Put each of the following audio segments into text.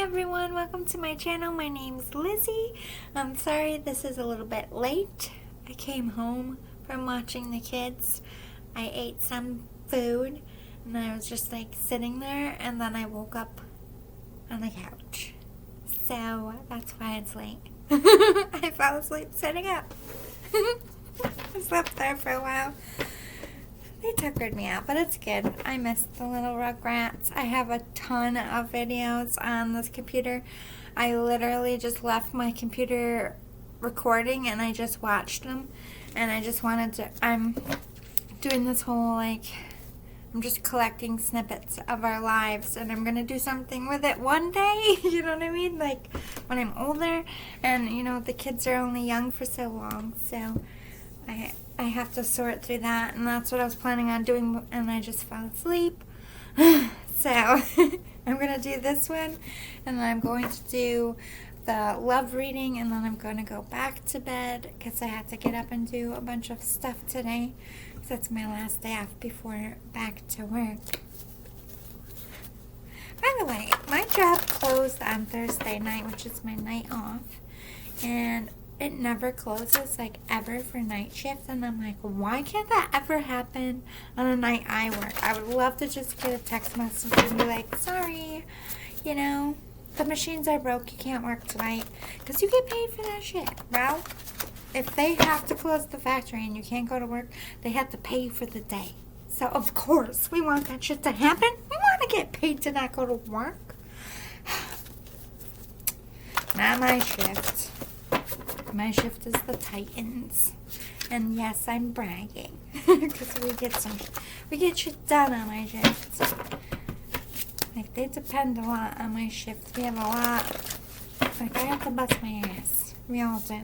everyone, welcome to my channel. My name's Lizzie. I'm sorry this is a little bit late. I came home from watching the kids. I ate some food and I was just like sitting there, and then I woke up on the couch. So that's why it's late. I fell asleep sitting up. I slept there for a while. They tuckered me out, but it's good. I missed the little Rugrats. I have a ton of videos on this computer. I literally just left my computer recording and I just watched them. And I just wanted to, I'm doing this whole I'm just collecting snippets of our lives, and I'm going to do something with it one day, you know what I mean? Like when I'm older, and the kids are only young for so long, so I have to sort through that, and that's what I was planning on doing, and I just fell asleep. So I'm going to do this one, and then I'm going to do the love reading, and then I'm going to go back to bed because I had to get up and do a bunch of stuff today. That's my last day off before back to work. By the way, my job closed on Thursday night, which is my night off, and it never closes, ever, for night shift. And I'm like, why can't that ever happen on a night I work? I would love to just get a text message and be like, sorry, the machines are broke, you can't work tonight, because you get paid for that shit. Well, if they have to close the factory and you can't go to work, they have to pay for the day. So, of course, we want that shit to happen. We want to get paid to not go to work. Not my shift. My shift is the Titans. And yes, I'm bragging. Because we get shit done on my shift. They depend a lot on my shift. We have a lot. I have to bust my ass. We all do.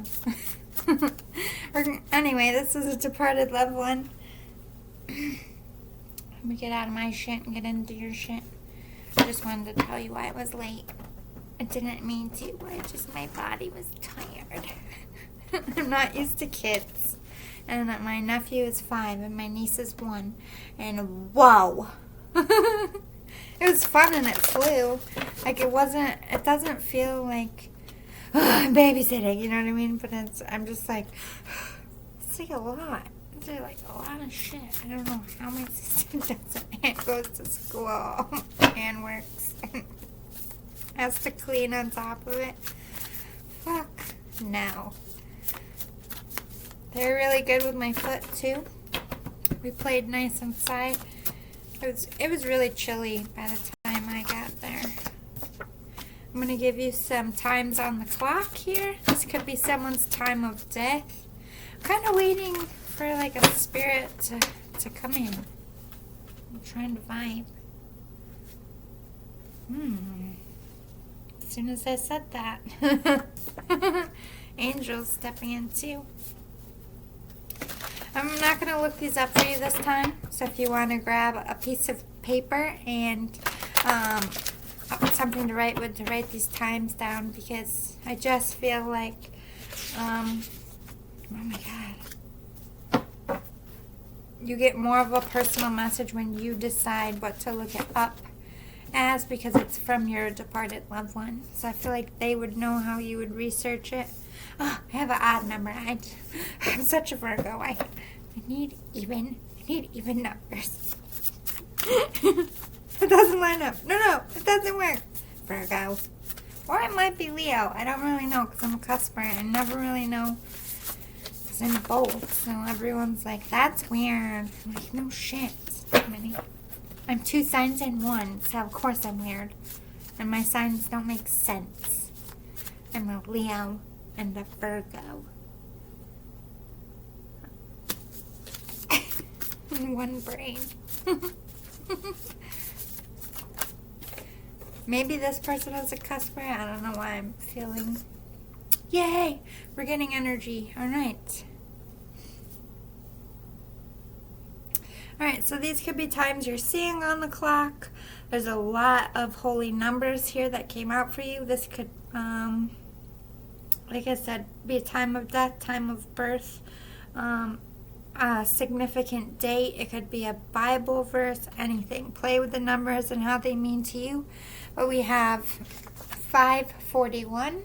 Anyway, this is a departed loved one. Let me get out of my shit and get into your shit. I just wanted to tell you why I was late. I didn't mean to. My body was tired. I'm not used to kids. And my nephew is 5 and my niece is 1. And whoa! It was fun and it flew. It doesn't feel like I'm babysitting, you know what I mean? But I'm just it's a lot. It's a lot of shit. I don't know how my sister does it. And goes to school and works and has to clean on top of it. Fuck no. They're really good with my foot too. We played nice inside. It was really chilly by the time I got there. I'm going to give you some times on the clock here. This could be someone's time of death. I'm kind of waiting for a spirit to come in. I'm trying to vibe. As soon as I said that. Angels stepping in too. I'm not going to look these up for you this time. So if you want to grab a piece of paper and something to write with, to write these times down, because I just feel oh my God, you get more of a personal message when you decide what to look it up as, because it's from your departed loved one. So I feel like they would know how you would research it. Oh, I have an odd number. I'm such a Virgo. I need even numbers. It doesn't line up. No, it doesn't work. Virgo. Or it might be Leo. I don't really know, because I'm a cusper. I never really know, because I'm both. So everyone's like, that's weird. I'm like, no shit. I'm 2 signs in 1, so of course I'm weird. And my signs don't make sense. I'm a Leo and a Virgo. One brain. Maybe this person is a cusper. I don't know why I'm feeling. Yay! We're getting energy. Alright. Alright, so these could be times you're seeing on the clock. There's a lot of holy numbers here that came out for you. This could, like I said, be a time of death, time of birth, a significant date. It could be a Bible verse, anything. Play with the numbers and how they mean to you. But we have 541.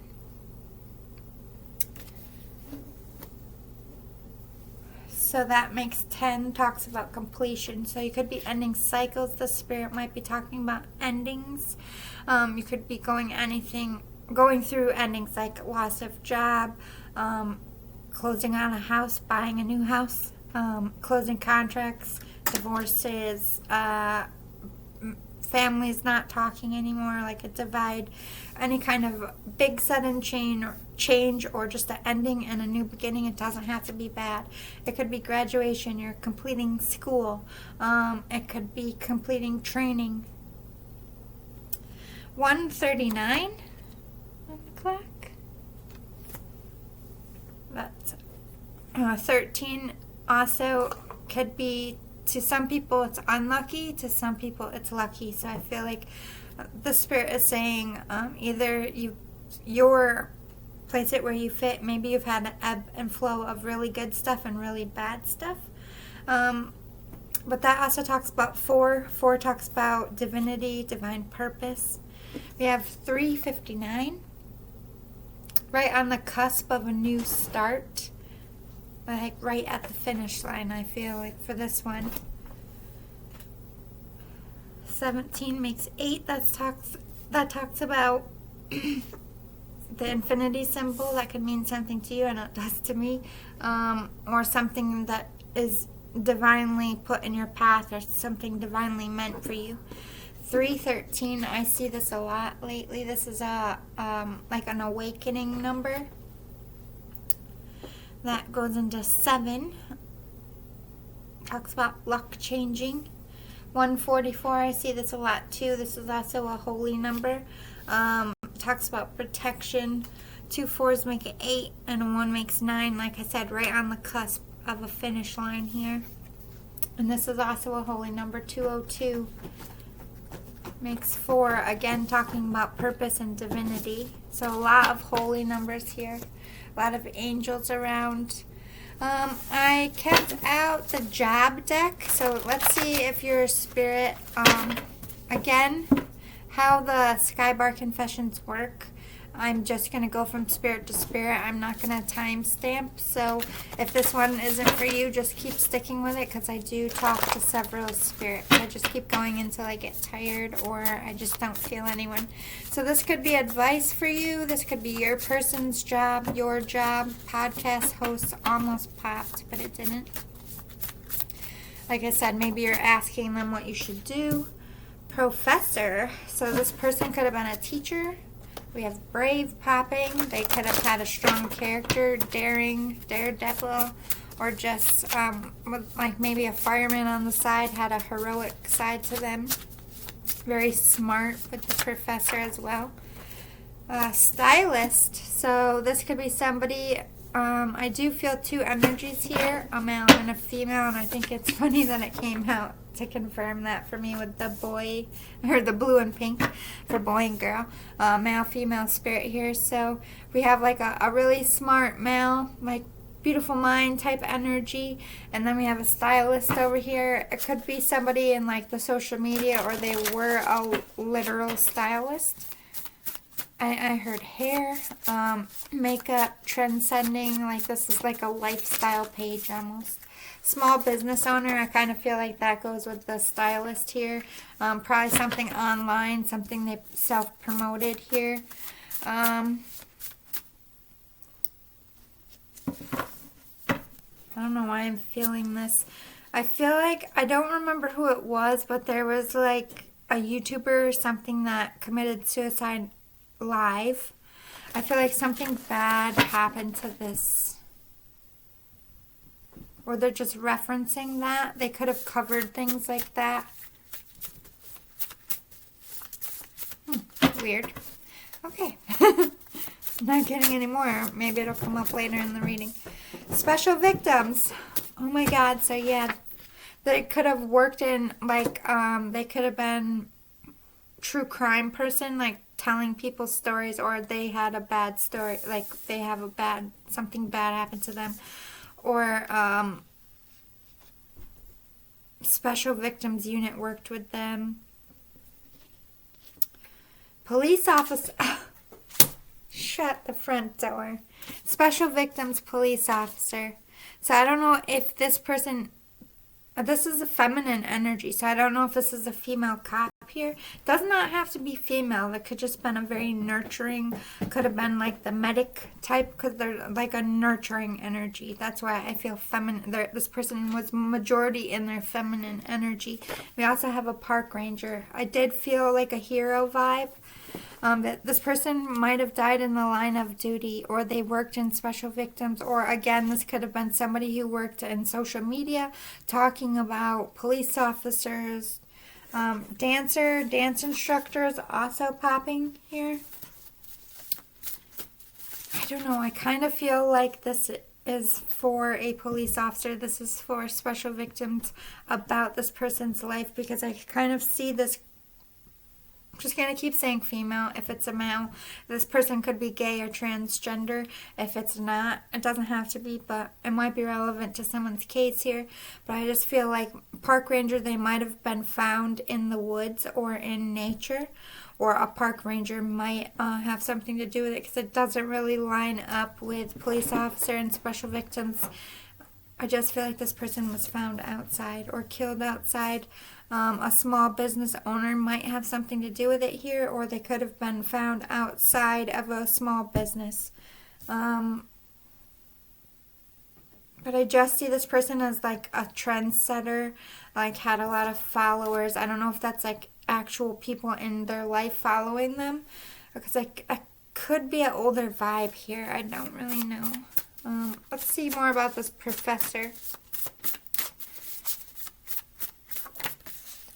So that makes 10, talks about completion. So you could be ending cycles. The spirit might be talking about endings. You could be going through endings like loss of job, closing on a house, buying a new house, closing contracts, divorces, families not talking anymore, like a divide, any kind of big sudden change or just an ending and a new beginning. It doesn't have to be bad. It could be graduation, you're completing school, it could be completing training. 1:39 on the clock. That's 13 also could be, to some people it's unlucky, to some people it's lucky. So I feel like the spirit is saying either your place it where you fit. Maybe you've had an ebb and flow of really good stuff and really bad stuff. But that also talks about 4. 4 talks about divinity, divine purpose. We have 3:59, right on the cusp of a new start. Like right at the finish line, I feel like, for this one. 17 makes 8. That talks about the infinity symbol. That could mean something to you, and it does to me. Or something that is divinely put in your path, or something divinely meant for you. 3:13, I see this a lot lately. This is like an awakening number. That goes into 7. Talks about luck changing. 144, I see this a lot too. This is also a holy number. Talks about protection. 2 4s make it 8, and a 1 makes 9. Like I said, right on the cusp of a finish line here. And this is also a holy number. 202 makes 4. Again, talking about purpose and divinity. So a lot of holy numbers here. A lot of angels around. I kept out the job deck, so let's see if your spirit, again, how the Skybar Confessions work. I'm just going to go from spirit to spirit. I'm not going to timestamp, so if this one isn't for you, just keep sticking with it, because I do talk to several spirits. I just keep going until I get tired or I just don't feel anyone. So this could be advice for you. This could be your person's job, your job. Podcast hosts almost popped, but it didn't. Like I said, maybe you're asking them what you should do. Professor. So this person could have been a teacher. We have brave popping. They could have had a strong character, daring, daredevil, or just like maybe a fireman on the side, had a heroic side to them. Very smart with the professor as well. Stylist. So this could be somebody. I do feel 2 energies here, a male and a female, and I think it's funny that it came out to confirm that for me with the boy, or the blue and pink for boy and girl, male, female spirit here. So we have like a really smart male, like beautiful mind type energy, and then we have a stylist over here. It could be somebody in like the social media, or they were a literal stylist. I heard hair, makeup, trend-sending, like this is like a lifestyle page almost. Small business owner, I kind of feel like that goes with the stylist here. Probably something online, something they self-promoted here. I don't know why I'm feeling this. I feel like, I don't remember who it was, but there was like a YouTuber or something that committed suicide live. I feel like something bad happened to this, or they're just referencing that. They could have covered things like that. Weird. Okay. Not getting any more. Maybe it'll come up later in the reading. Special victims. Oh my god. So yeah, they could have worked in like they could have been true crime person, like telling people stories, or they had a bad story, like they have something bad happened to them, or special victims unit worked with them. Police officer. shut the front door. Special Victims Police Officer. So I don't know if this person, this is a feminine energy, so I don't know if this is a female cop here. Does not have to be female. It could just been a very nurturing, could have been like the medic type, because they're like a nurturing energy. That's why I feel feminine. This person was majority in their feminine energy. We also have a park ranger. I did feel like a hero vibe. That this person might have died in the line of duty, or they worked in special victims, or again, this could have been somebody who worked in social media talking about police officers. Dance instructor is also popping here. I don't know, I kind of feel like this is for a police officer. This is for special victims about this person's life, because I kind of see this. I'm just going to keep saying female. If it's a male, this person could be gay or transgender. If it's not, it doesn't have to be, but it might be relevant to someone's case here. But I just feel like park ranger, they might have been found in the woods or in nature, or a park ranger might have something to do with it, because it doesn't really line up with police officer and special victims. I just feel like this person was found outside or killed outside. A small business owner might have something to do with it here, or they could have been found outside of a small business. But I just see this person as like a trendsetter, like had a lot of followers. I don't know if that's like actual people in their life following them, because like I could be an older vibe here. I don't really know. Let's see more about this professor.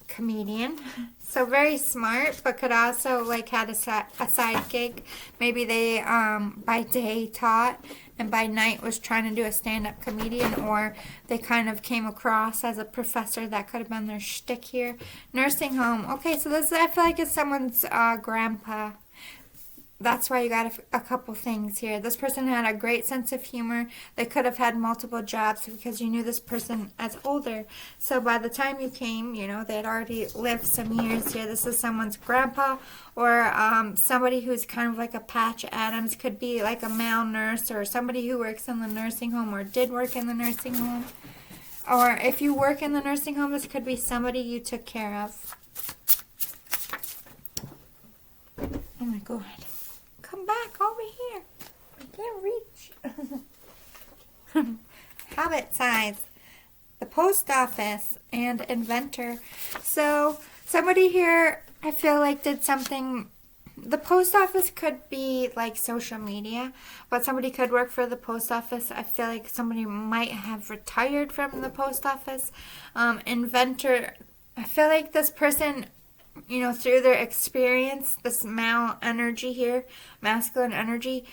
Comedian. So very smart, but could also like had a side gig. Maybe they by day taught and by night was trying to do a stand-up comedian, or they kind of came across as a professor. That could have been their shtick here. Nursing home. Okay, so this I feel like is someone's grandpa. That's why you got a couple things here. This person had a great sense of humor. They could have had multiple jobs because you knew this person as older. So by the time you came, you know, they had already lived some years here. This is someone's grandpa, or somebody who's kind of like a Patch Adams. Could be like a male nurse, or somebody who works in the nursing home or did work in the nursing home. Or if you work in the nursing home, this could be somebody you took care of. Oh my God. Come back over here. I can't reach. Habit size. The post office and inventor. So somebody here, I feel like did something. The post office could be like social media, but somebody could work for the post office. I feel like somebody might have retired from the post office. Inventor. I feel like this person, you know, through their experience, this male energy here, masculine energy,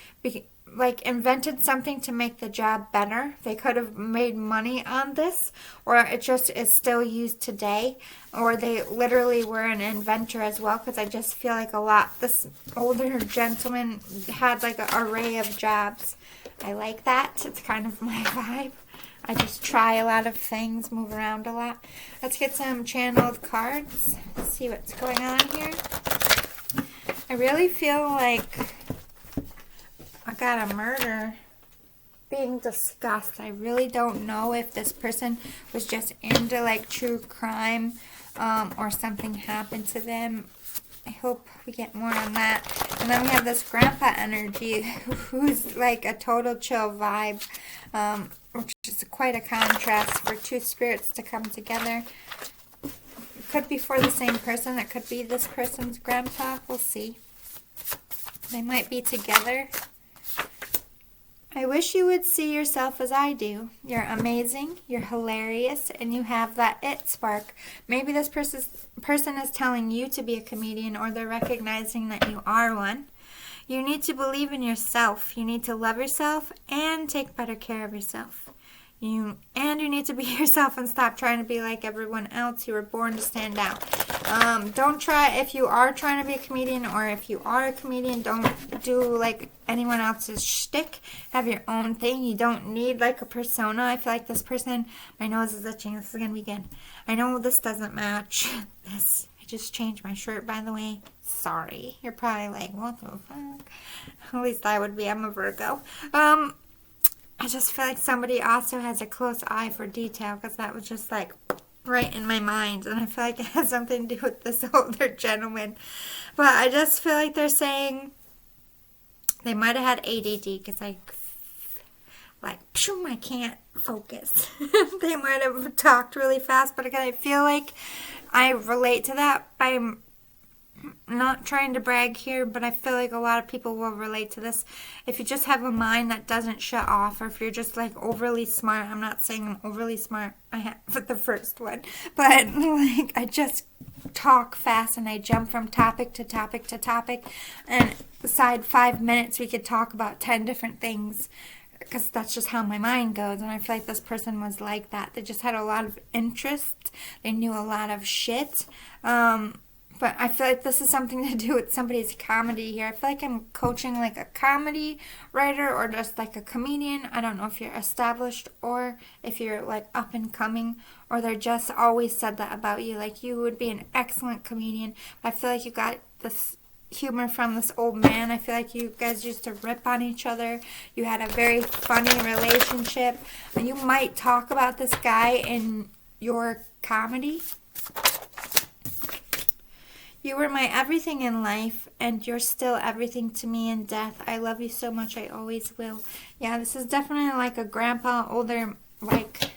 like invented something to make the job better. They could have made money on this, or it just is still used today, or they literally were an inventor as well, because I just feel like this older gentleman had like an array of jobs. I like that. It's kind of my vibe. I just try a lot of things, move around a lot. Let's get some channeled cards. Let's see what's going on here. I really feel like I got a murder being discussed. I really don't know if this person was just into like true crime, or something happened to them. I hope we get more on that. And then we have this grandpa energy, who's like a total chill vibe, which is quite a contrast for two spirits to come together. It could be for the same person. It could be this person's grandpa. We'll see. They might be together. I wish you would see yourself as I do. You're amazing, you're hilarious, and you have that it spark. Maybe this person is telling you to be a comedian, or they're recognizing that you are one. You need to believe in yourself. You need to love yourself and take better care of yourself. You need to be yourself and stop trying to be like everyone else. You were born to stand out. Don't try, if you are trying to be a comedian, or if you are a comedian, don't do like anyone else's shtick. Have your own thing. You don't need like a persona. I feel like this person, my nose is itching. This is going to be good. I know this doesn't match this. I just changed my shirt, by the way. Sorry. You're probably like, what the fuck? At least I would be. I'm a Virgo. I just feel like somebody also has a close eye for detail, because that was just like right in my mind, and I feel like it has something to do with this older gentleman. But I just feel like they're saying they might have had ADD, because I can't focus. They might have talked really fast, but again, I feel like I relate to that by not trying to brag here, but I feel like a lot of people will relate to this. If you just have a mind that doesn't shut off, or if you're just like overly smart, I'm not saying I'm overly smart, I have the first one, but like I just talk fast and I jump from topic to topic to topic, and beside 5 minutes we could talk about 10 different things, because that's just how my mind goes. And I feel like this person was like that. They just had a lot of interest, they knew a lot of shit. But I feel like this is something to do with somebody's comedy here. I feel like I'm coaching like a comedy writer or just like a comedian. I don't know if you're established or if you're like up and coming, or they're just always said that about you. Like, you would be an excellent comedian. I feel like you got this humor from this old man. I feel like you guys used to rip on each other. You had a very funny relationship. And you might talk about this guy in your comedy. You were my everything in life, and you're still everything to me in death. I love you so much, I always will. Yeah, this is definitely like a grandpa, older, like,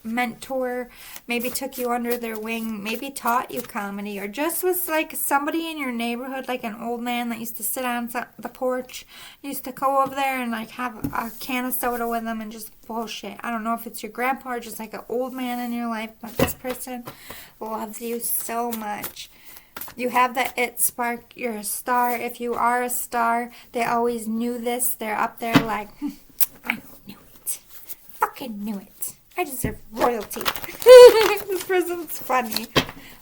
mentor. Maybe took you under their wing, maybe taught you comedy, or just was like somebody in your neighborhood, like an old man that used to sit on the porch, used to go over there and like have a can of soda with them and just bullshit. I don't know if it's your grandpa or just like an old man in your life, but this person loves you so much. You have that it spark. You're a star. If you are a star, they always knew this. They're up there like, I knew it. Fucking knew it. I deserve royalty. This person's funny.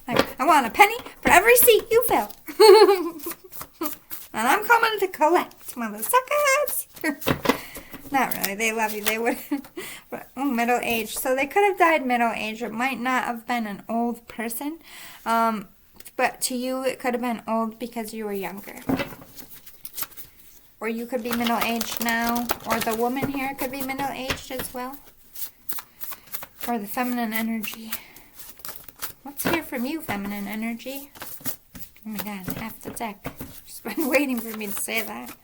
Like, I want a penny for every seat you fill. And I'm coming to collect, mother suckers. Not really. They love you. They would. But, middle age. So they could have died middle age. It might not have been an old person. But to you, it could have been old because you were younger. Or you could be middle-aged now. Or the woman here could be middle-aged as well. Or the feminine energy. Let's hear from you, feminine energy. Oh my god, half the deck. Just been waiting for me to say that.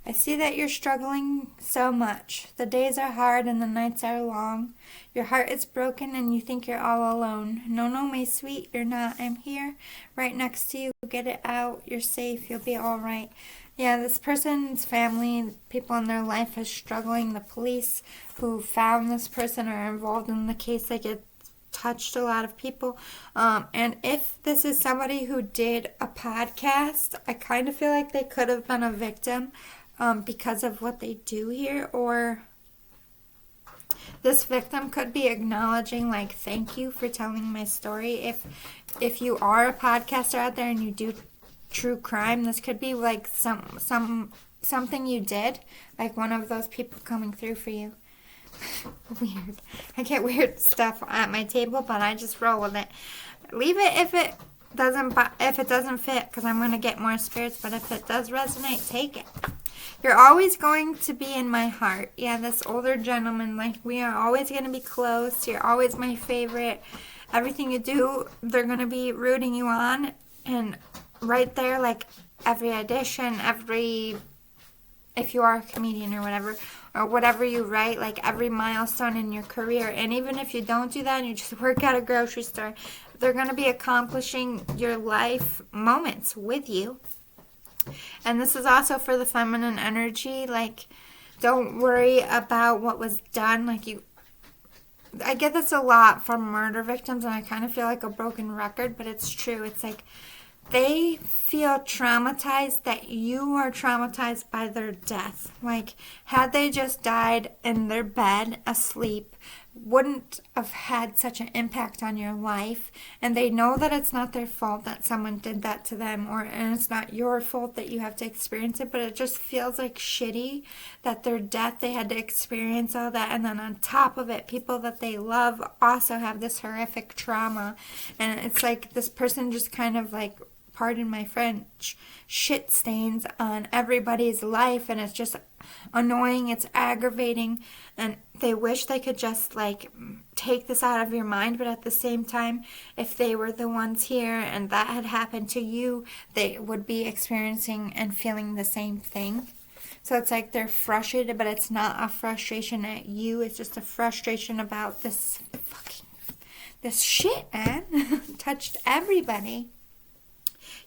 I see that you're struggling so much. The days are hard and the nights are long. Your heart is broken and you think you're all alone. No, my sweet, you're not. I'm here, right next to you. Get it out. You're safe. You'll be all right. Yeah, this person's family, people in their life is struggling. The police who found this person are involved in the case. Like, it touched a lot of people. And if this is somebody who did a podcast, I kind of feel like they could have been a victim because of what they do here. Or this victim could be acknowledging, like, thank you for telling my story. If you are a podcaster out there and you do true crime, this could be like something you did, like one of those people coming through for you. Weird. I get weird stuff at my table, but I just roll with it. Leave it if it doesn't fit, because I'm going to get more spirits, but if it does resonate, take it. You're always going to be in my heart. Yeah, this older gentleman, like, we are always going to be close. You're always my favorite. Everything you do, they're going to be rooting you on, and right there, like, every audition, if you are a comedian or whatever you write, like, every milestone in your career. And even if you don't do that and you just work at a grocery store, they're going to be accomplishing your life moments with you. And this is also for the feminine energy. Like, don't worry about what was done. Like, I get this a lot from murder victims, and I kind of feel like a broken record, but it's true. It's like, they feel traumatized that you are traumatized by their death. Like, had they just died in their bed, asleep, wouldn't have had such an impact on your life, and they know that it's not their fault that someone did that to them, and it's not your fault that you have to experience it, but it just feels like shitty that their death, they had to experience all that, and then on top of it, people that they love also have this horrific trauma, and it's like this person just kind of like, pardon my French, shit stains on everybody's life, and it's just annoying, it's aggravating, and they wish they could just like take this out of your mind, but at the same time, if they were the ones here and that had happened to you, they would be experiencing and feeling the same thing. So it's like they're frustrated, but it's not a frustration at you, it's just a frustration about this shit, man. Touched everybody.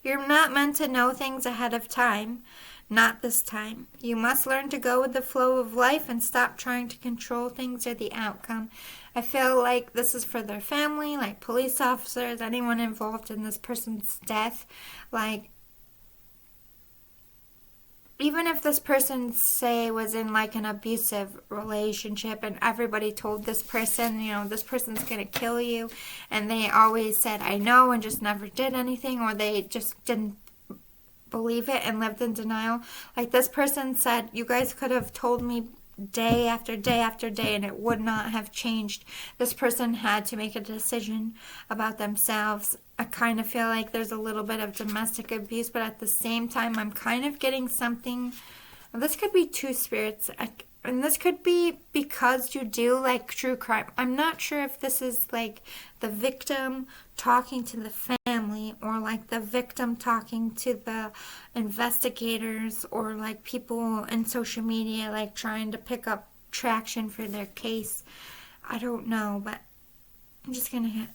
You're not meant to know things ahead of time. Not this time. You must learn to go with the flow of life and stop trying to control things or the outcome. I feel like this is for their family, like police officers, anyone involved in this person's death. Like, even if this person, say, was in like an abusive relationship and everybody told this person, you know, this person's gonna kill you, and they always said, I know, and just never did anything, or they just didn't believe it and lived in denial. Like this person said, you guys could have told me day after day after day and it would not have changed. This person had to make a decision about themselves. I kind of feel like there's a little bit of domestic abuse, but at the same time, I'm kind of getting something. This could be two spirits. And this could be because you do like true crime. I'm not sure if this is like the victim talking to the family, or like the victim talking to the investigators, or like people in social media like trying to pick up traction for their case. I don't know, but I'm just gonna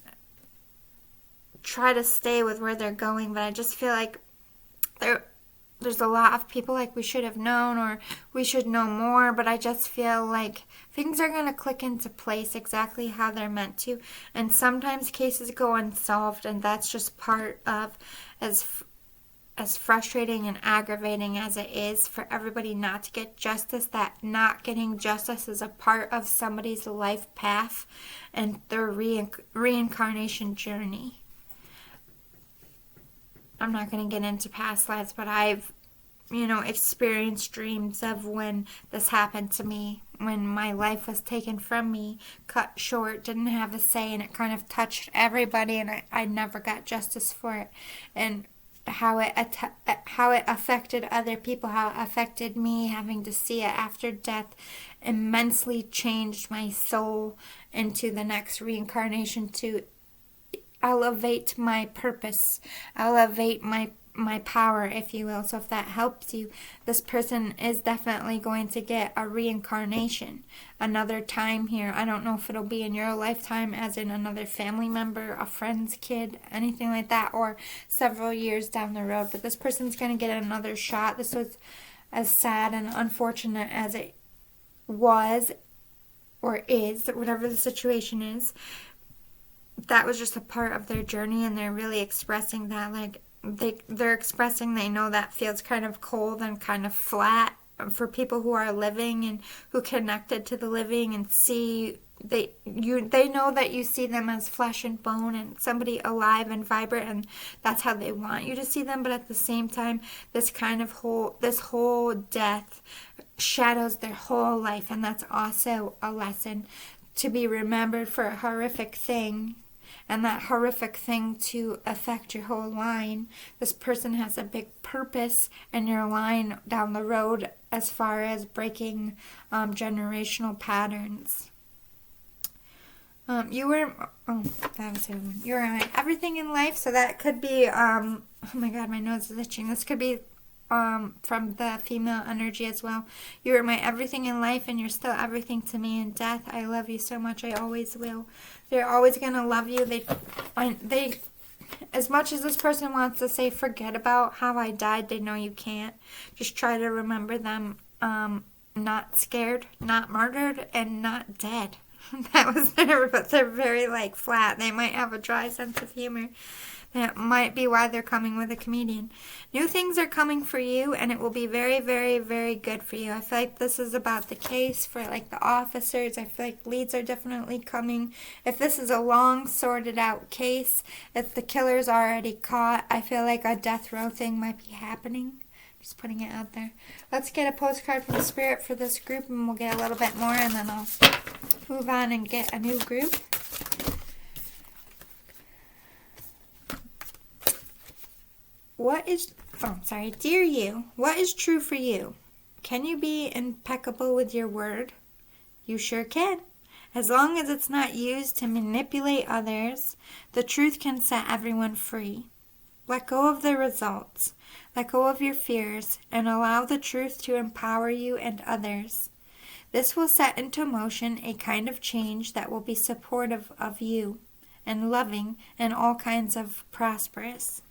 try to stay with where they're going, but I just feel like there's a lot of people like we should have known, or we should know more, but I just feel like things are going to click into place exactly how they're meant to, and sometimes cases go unsolved, and that's just part of, as frustrating and aggravating as it is for everybody not to get justice, that not getting justice is a part of somebody's life path and their reincarnation journey. I'm not going to get into past lives, but I've, experienced dreams of when this happened to me, when my life was taken from me, cut short, didn't have a say, and it kind of touched everybody, and I never got justice for it. And how it affected other people, how it affected me, having to see it after death, immensely changed my soul into the next reincarnation to elevate my purpose, elevate my power, if you will. So if that helps you, this person is definitely going to get a reincarnation another time here. I don't know if it'll be in your lifetime, as in another family member, a friend's kid, anything like that, or several years down the road, but this person's going to get another shot. This was as sad and unfortunate as it was, or is, whatever the situation is. That was just a part of their journey, and they're really expressing that. Like they're expressing, they know that feels kind of cold and kind of flat for people who are living and who connected to the living and see they know that you see them as flesh and bone and somebody alive and vibrant, and that's how they want you to see them. But at the same time, this whole death shadows their whole life, and that's also a lesson to be remembered for a horrific thing, and that horrific thing to affect your whole line. This person has a big purpose in your line down the road as far as breaking generational patterns. You were my everything in life, so that could be, oh my god, my nose is itching. This could be from the female energy as well. You are my everything in life, and you're still everything to me in death. I love you so much. I always will. They're always gonna love you. They, as much as this person wants to say, forget about how I died, they know you can't. Just try to remember them, not scared, not murdered, and not dead. That was there, but they're very flat. They might have a dry sense of humor. That might be why they're coming with a comedian. New things are coming for you, and it will be very, very, very good for you. I feel like this is about the case for like the officers. I feel like leads are definitely coming. If this is a long, sorted out case, if the killer's already caught, I feel like a death row thing might be happening. Just putting it out there. Let's get a postcard from Spirit for this group, and we'll get a little bit more, and then I'll move on and get a new group. Dear you, what is true for you? Can you be impeccable with your word? You sure can. As long as it's not used to manipulate others, the truth can set everyone free. Let go of the results. Let go of your fears and allow the truth to empower you and others. This will set into motion a kind of change that will be supportive of you and loving and all kinds of prosperous.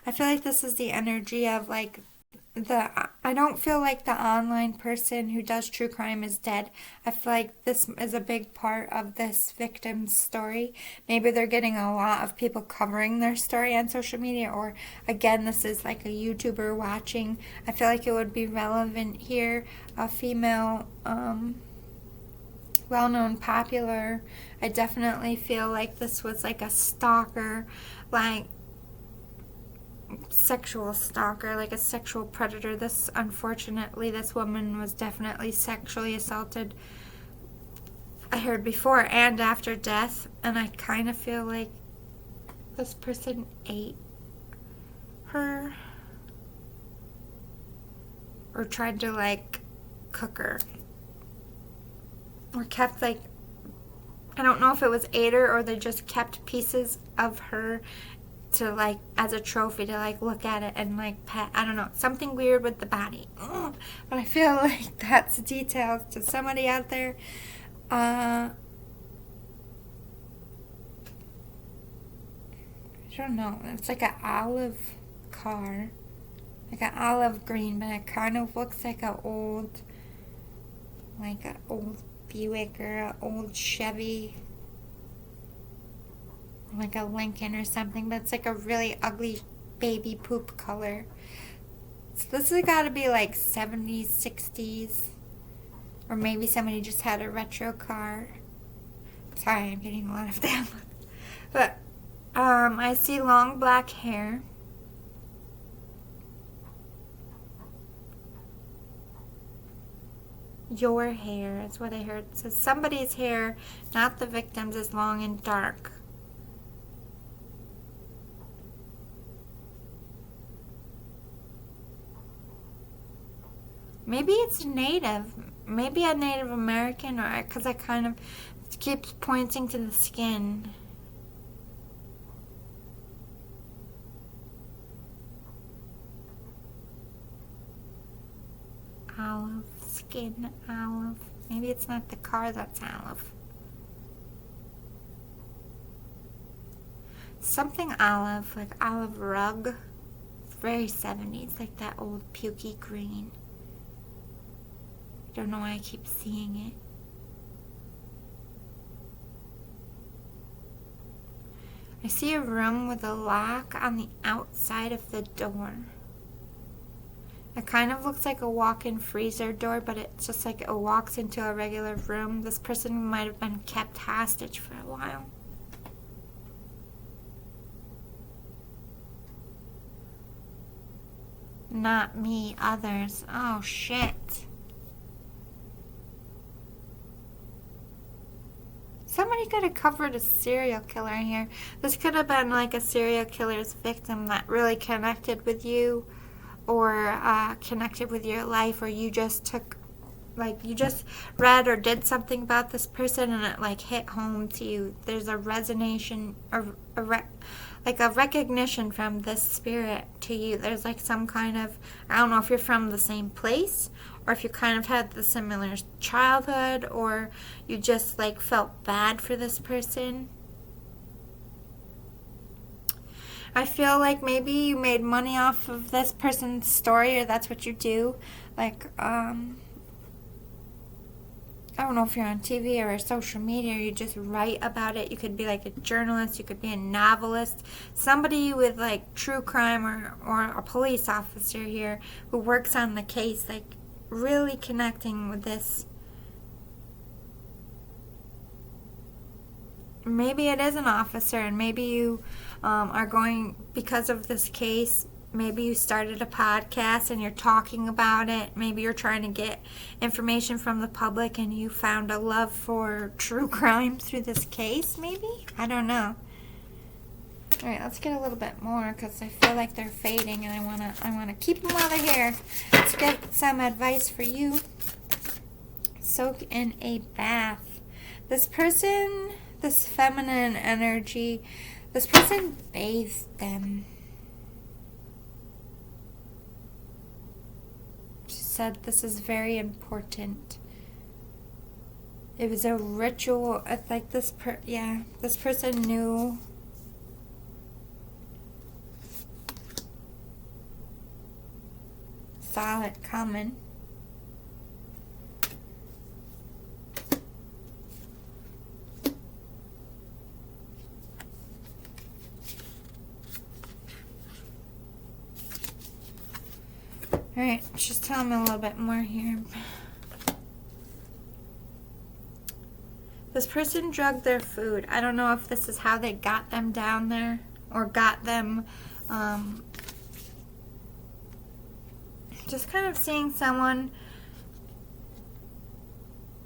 I feel like this is the energy of like I don't feel like the online person who does true crime is dead. I feel like this is a big part of this victim's story. Maybe they're getting a lot of people covering their story on social media, or again, this is like a YouTuber watching. I feel like it would be relevant here. A female, well-known, popular. I definitely feel like this was like a stalker, like sexual stalker, like a sexual predator. Unfortunately, this woman was definitely sexually assaulted, I heard, before and after death, and I kind of feel like this person ate her or tried to like cook her or kept like, I don't know if it was ate her or they just kept pieces of her to like as a trophy to like look at it and like pet. I don't know, something weird with the body. Ugh. But I feel like that's details to somebody out there. I don't know. It's like an olive car, like an olive green, but it kind of looks like an old Buick or an old Chevy, like a Lincoln or something, but it's like a really ugly baby poop color. So this has got to be like 70s, 60s, or maybe somebody just had a retro car. Sorry, I'm getting a lot of that. But I see long black hair. Your hair is what I heard. So somebody's hair, not the victim's, is long and dark. Maybe it's native. Maybe a Native American, or because I kind of keeps pointing to the skin. Olive, skin, olive. Maybe it's not the car that's olive. Something olive, like olive rug. It's very 70s, like that old pukey green. Don't know why I keep seeing it. I see a room with a lock on the outside of the door. It kind of looks like a walk-in freezer door, but it's just like it walks into a regular room. This person might have been kept hostage for a while. Not me, others. Oh, shit. Somebody could have covered a serial killer here. This could have been like a serial killer's victim that really connected with you, or connected with your life, or you just took, like, you just read or did something about this person and it like hit home to you. There's a resonation, or like a recognition from this spirit to you. There's like some kind of, I don't know if you're from the same place, or if you kind of had the similar childhood, or you just like felt bad for this person. I feel like maybe you made money off of this person's story, or that's what you do. Like, I don't know if you're on TV or social media, or you just write about it. You could be like a journalist, you could be a novelist, somebody with like true crime, or a police officer here who works on the case, like really connecting with this. Maybe it is an officer, and maybe you are going, because of this case, maybe you started a podcast and you're talking about it. Maybe you're trying to get information from the public and you found a love for true crime through this case, maybe? I don't know. All right, let's get a little bit more because I feel like they're fading and I wanna keep them while they're here. Let's get some advice for you. Soak in a bath. This person, this feminine energy, this person bathed them. She said this is very important. It was a ritual. It's like this person knew. Saw it coming. Alright, just tell me a little bit more here. This person drugged their food. I don't know if this is how they got them down there or got them, just kind of seeing someone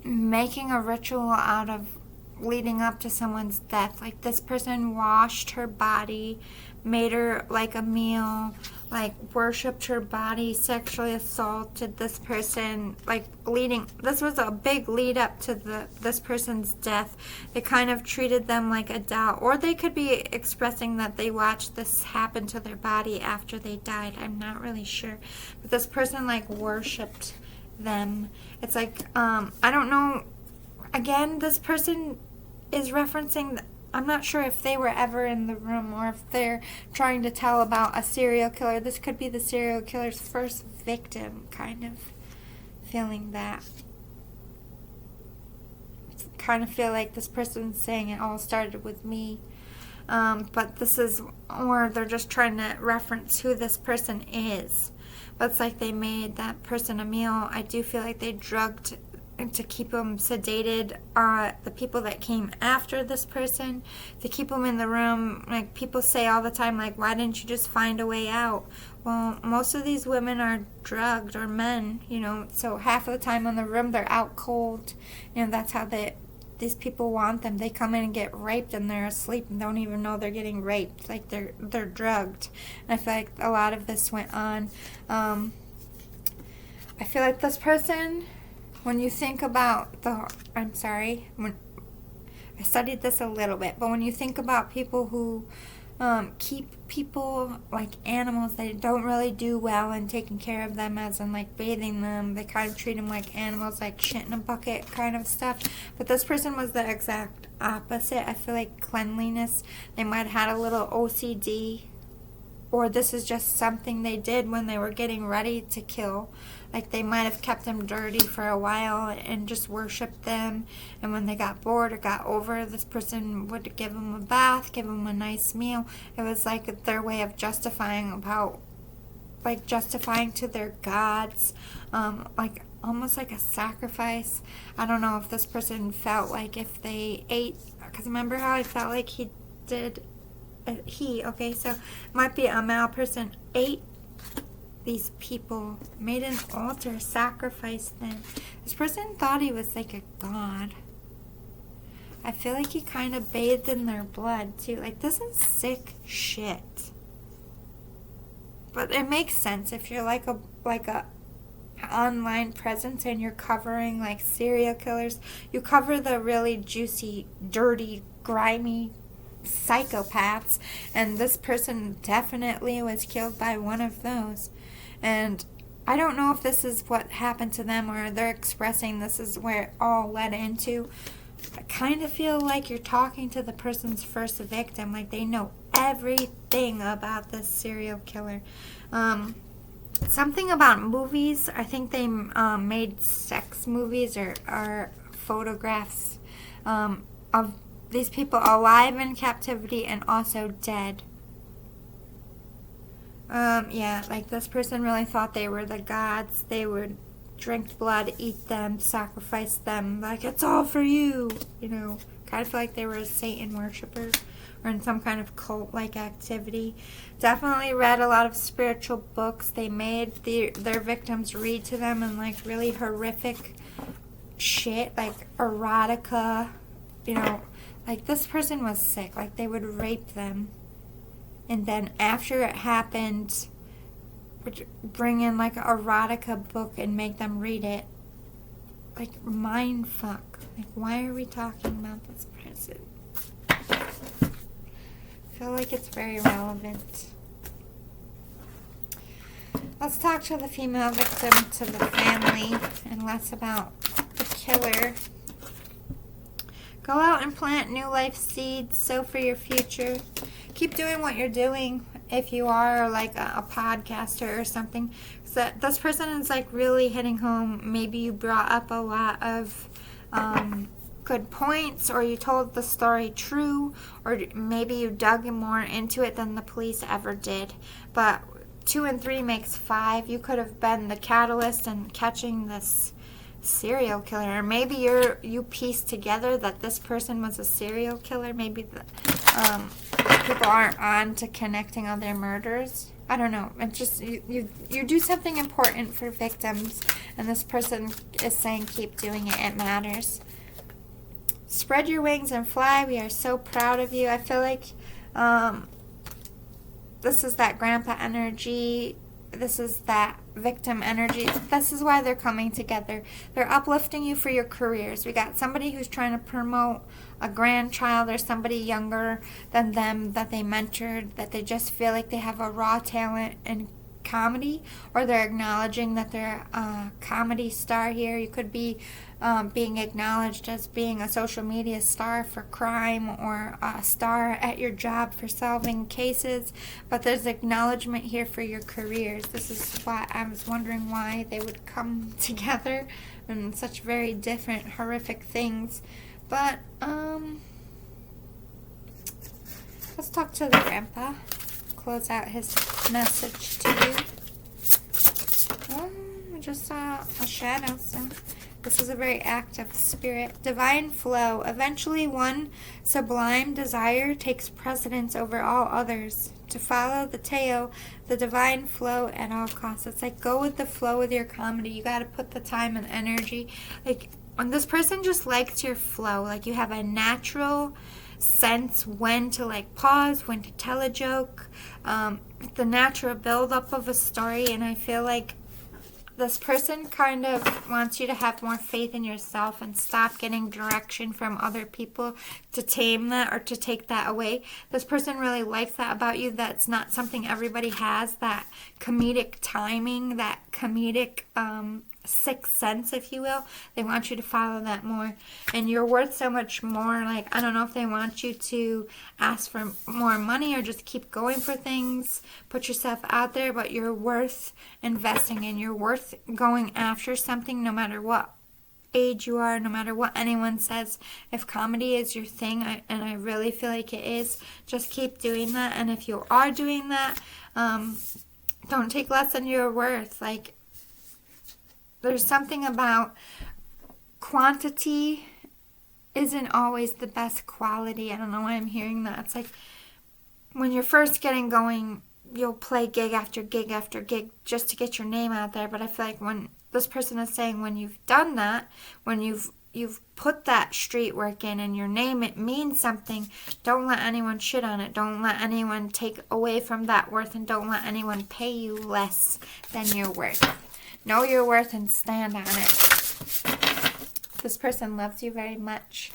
making a ritual out of leading up to someone's death. Like this person washed her body, made her like a meal, like worshipped her body, sexually assaulted this person, like this was a big lead up to this person's death. They kind of treated them like a doll, or they could be expressing that they watched this happen to their body after they died. I'm not really sure, but this person like worshipped them. It's like I don't know. Again, this person is referencing, I'm not sure if they were ever in the room or if they're trying to tell about a serial killer. This could be the serial killer's first victim, kind of feeling that. Kind of feel like this person's saying it all started with me. But this is, or they're just trying to reference who this person is. But it's like they made that person a meal. I do feel like they drugged to keep them sedated, the people that came after this person, to keep them in the room. Like people say all the time, like, why didn't you just find a way out? Well, most of these women are drugged, or men, so half of the time in the room they're out cold. That's how these people want them. They come in and get raped and they're asleep and don't even know they're getting raped. Like they're drugged. And I feel like a lot of this went on. I feel like this person, when you think about when I studied this a little bit, but when you think about people who keep people like animals, they don't really do well in taking care of them, as in like bathing them. They kind of treat them like animals, like shit in a bucket kind of stuff. But this person was the exact opposite. I feel like cleanliness, they might have had a little OCD, or this is just something they did when they were getting ready to kill. Like they might have kept them dirty for a while and just worshipped them. And when they got bored or got over, this person would give them a bath, give them a nice meal. It was like their way of justifying to their gods, like almost like a sacrifice. I don't know if this person felt like if they ate, because remember how I felt like he did. Okay, so might be a male person, ate these people, made an altar, sacrificed them. This person thought he was like a god. I feel like he kind of bathed in their blood too. Like, this is sick shit. But it makes sense if you're like a online presence and you're covering like serial killers. You cover the really juicy, dirty, grimy psychopaths, and this person definitely was killed by one of those. And I don't know if this is what happened to them or they're expressing this is where it all led into. I kind of feel like you're talking to the person's first victim, like they know everything about this serial killer. Something about movies. I think they made sex movies or photographs of these people alive in captivity and also dead. Yeah, like this person really thought they were the gods. They would drink blood, eat them, sacrifice them. Like, it's all for you, you know. Kind of feel like they were a Satan worshiper or in some kind of cult-like activity. Definitely read a lot of spiritual books. They made their victims read to them in, like, really horrific shit, like erotica, you know. Like, this person was sick. Like, they would rape them. And then after it happened, would bring in like an erotica book and make them read it. Like, mind fuck. Like, why are we talking about this person? I feel like it's very relevant. Let's talk to the female victim, to the family, and less about the killer. Go out and plant new life seeds, sow for your future. Keep doing what you're doing if you are like a podcaster or something. So this person is like really hitting home. Maybe you brought up a lot of good points, or you told the story true, or maybe you dug more into it than the police ever did. But 2 and 3 makes 5. You could have been the catalyst in catching this serial killer. Or maybe you pieced together that this person was a serial killer. Maybe people aren't on to connecting all their murders. I don't know. It's just you do something important for victims, and this person is saying keep doing it. It matters. Spread your wings and fly. We are so proud of you. I feel like this is that grandpa energy. This is that victim energy. This is why they're coming together. They're uplifting you for your careers. We got somebody who's trying to promote a grandchild or somebody younger than them that they mentored, that they just feel like they have a raw talent in comedy, or they're acknowledging that they're a comedy star here. You could be being acknowledged as being a social media star for crime, or a star at your job for solving cases, but there's acknowledgement here for your careers. This is why I was wondering why they would come together in such very different, horrific things. But let's talk to the grandpa. Close out his message to you. I just saw a shadow, so this is a very active spirit. Divine flow. Eventually one sublime desire takes precedence over all others. To follow the Teo, the divine flow at all costs. It's like go with the flow with your comedy. You got to put the time and energy. Like, when this person just likes your flow, like you have a natural sense when to like pause, when to tell a joke, the natural build-up of a story. And I feel like this person kind of wants you to have more faith in yourself and stop getting direction from other people to tame that or to take that away. This person really likes that about you. That's not something everybody has, that comedic timing, that comedic sixth sense, if you will. They want you to follow that more, and you're worth so much more. Like, I don't know if they want you to ask for more money or just keep going for things, put yourself out there, but you're worth investing in. You're worth going after something, no matter what age you are, no matter what anyone says. If comedy is your thing, and I really feel like it is, just keep doing that. And if you are doing that, don't take less than your worth. Like, there's something about quantity isn't always the best quality. I don't know why I'm hearing that. It's like when you're first getting going, you'll play gig after gig after gig just to get your name out there. But I feel like when this person is saying when you've done that, when you've put that street work in and your name, it means something. Don't let anyone shit on it. Don't let anyone take away from that worth, and don't let anyone pay you less than your worth. Know your worth and stand on it. This person loves you very much,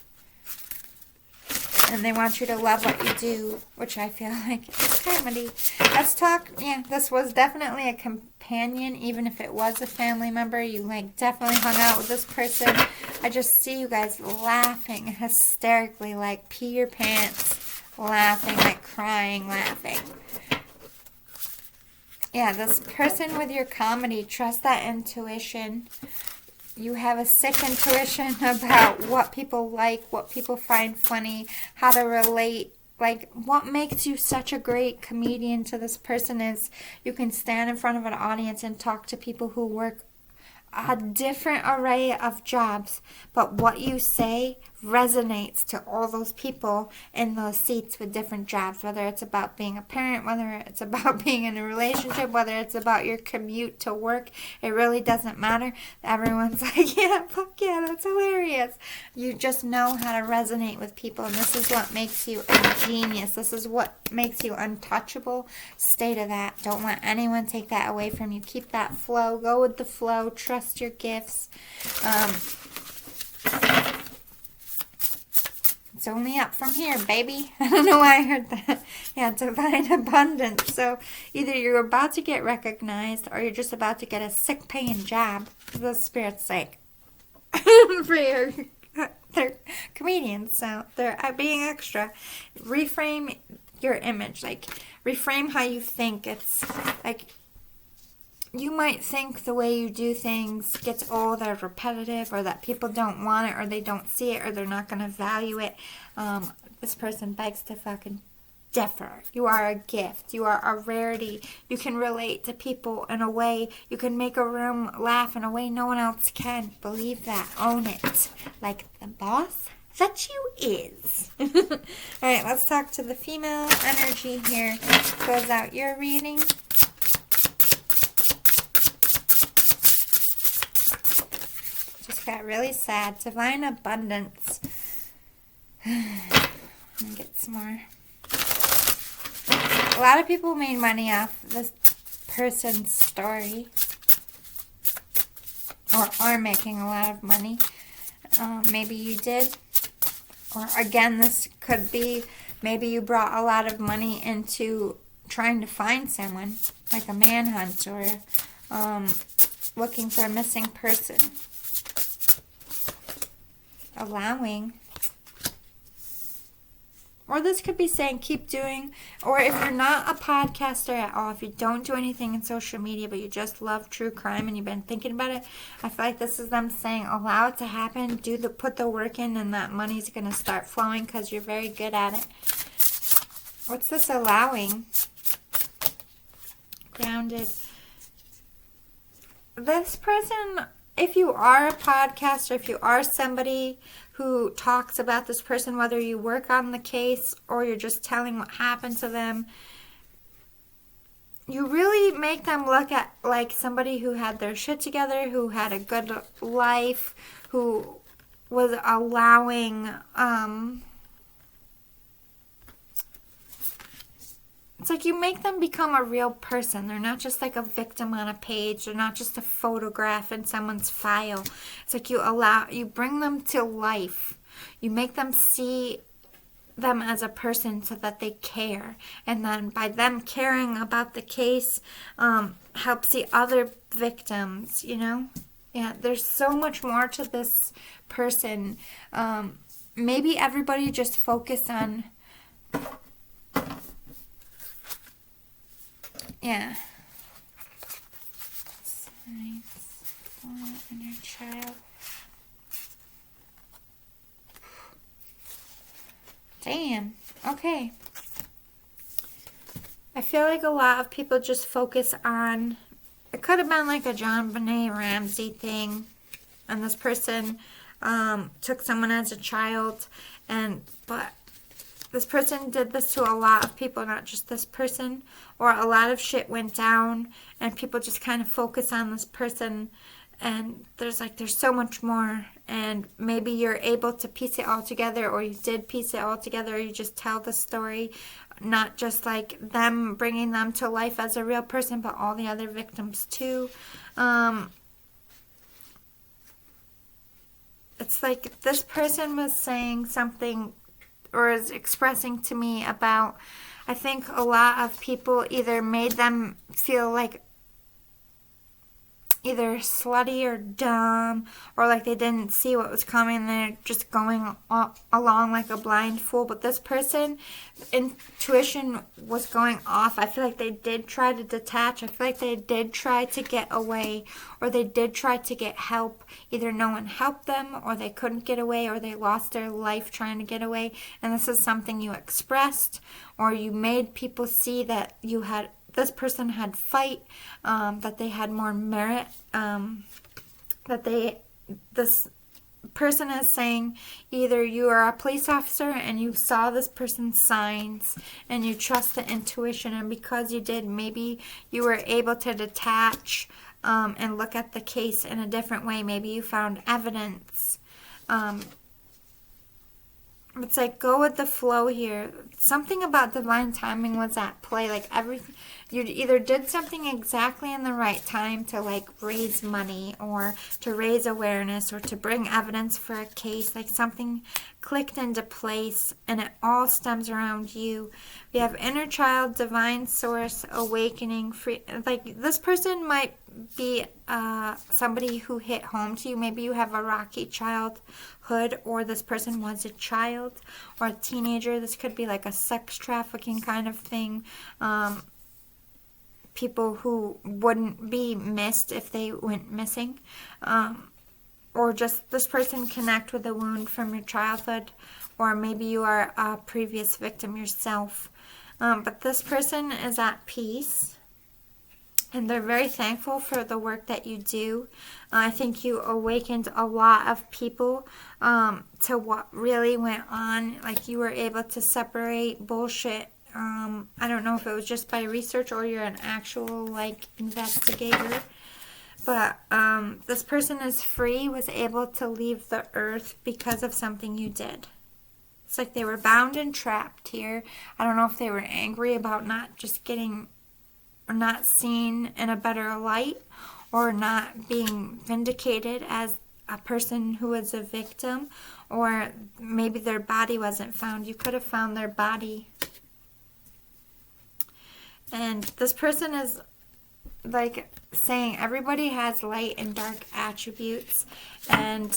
and they want you to love what you do, which I feel like is comedy. Let's talk. Yeah, this was definitely a companion, even if it was a family member. You like definitely hung out with this person. I just see you guys laughing hysterically, like pee your pants, laughing, like crying, laughing. Yeah, this person with your comedy, trust that intuition. you have a sick intuition about what people like, what people find funny, how to relate. Like, what makes you such a great comedian to this person is you can stand in front of an audience and talk to people who work a different array of jobs, but what you say resonates to all those people in those seats with different jobs, whether it's about being a parent, whether it's about being in a relationship, whether it's about your commute to work. It really doesn't matter. Everyone's like, yeah, fuck yeah, that's hilarious. You just know how to resonate with people, and this is what makes you a genius. This is what makes you untouchable. Stay to that. Don't let anyone take that away from you. Keep that flow. Go with the flow. Trust your gifts. It's only up from here, baby. I don't know why I heard that. Yeah, divine abundance. So either you're about to get recognized or you're just about to get a sick paying job for the Spirit's sake. They're comedians, so they're being extra. Reframe your image. Like, reframe how you think. It's like, you might think the way you do things gets old or repetitive, or that people don't want it, or they don't see it, or they're not going to value it. This person begs to fucking differ. You are a gift. You are a rarity. You can relate to people in a way. You can make a room laugh in a way no one else can. Believe that. Own it. Like the boss that you is. All right, let's talk to the female energy here. Close out your reading. Got really sad. Divine abundance. Let me get some more. A lot of people made money off this person's story, or are making a lot of money. Maybe you did. Or again, this could be maybe you brought a lot of money into trying to find someone, like a manhunt, or looking for a missing person. Allowing, or this could be saying keep doing, or if you're not a podcaster at all, if you don't do anything in social media but you just love true crime and you've been thinking about it, I feel like this is them saying allow it to happen, put the work in, and that money's going to start flowing because you're very good at it. What's this allowing? Grounded. This person, if you are a podcaster, if you are somebody who talks about this person, whether you work on the case or you're just telling what happened to them, you really make them look at like somebody who had their shit together, who had a good life, who was allowing, it's like you make them become a real person. They're not just like a victim on a page. They're not just a photograph in someone's file. It's like you bring them to life. You make them see them as a person so that they care. And then by them caring about the case, helps the other victims, you know? Yeah, there's so much more to this person. Maybe everybody just focus on... Yeah. Signs for inner child. Damn. Okay. I feel like a lot of people just focus on... It could have been like a JonBenet Ramsey thing. And this person took someone as a child. But this person did this to a lot of people, not just this person. Or a lot of shit went down and people just kind of focus on this person, and there's so much more, and maybe you're able to piece it all together, or you did piece it all together, or you just tell the story, not just like them bringing them to life as a real person, but all the other victims too. It's like this person was saying something, or is expressing to me about, I think a lot of people either made them feel like either slutty or dumb, or like they didn't see what was coming and they're just going along like a blind fool. But this person, intuition was going off. I feel like they did try to detach. I feel like they did try to get away, or they did try to get help. Either no one helped them, or they couldn't get away, or they lost their life trying to get away. And this is something you expressed, or you made people see that you had, this person had fight, that they had more merit, this person is saying either you are a police officer and you saw this person's signs and you trust the intuition, and because you did, maybe you were able to detach and look at the case in a different way. Maybe you found evidence. It's like, go with the flow here. Something about divine timing was at play. Like everything, you either did something exactly in the right time to like raise money, or to raise awareness, or to bring evidence for a case. Like something clicked into place, and it all stems around you. We have inner child, divine source, awakening, free. Like this person might be somebody who hit home to you. Maybe you have a rocky childhood, or this person was a child or a teenager. This could be like a sex trafficking kind of thing. People who wouldn't be missed if they went missing. Or just this person connect with a wound from your childhood, or maybe you are a previous victim yourself. But this person is at peace, and they're very thankful for the work that you do. I think you awakened a lot of people to what really went on. Like you were able to separate bullshit. I don't know if it was just by research or you're an actual like investigator. But this person is free, was able to leave the earth because of something you did. It's like they were bound and trapped here. I don't know if they were angry about not just getting, or not seen in a better light, or not being vindicated as a person who was a victim, or maybe their body wasn't found. You could have found their body. And this person is like saying everybody has light and dark attributes, and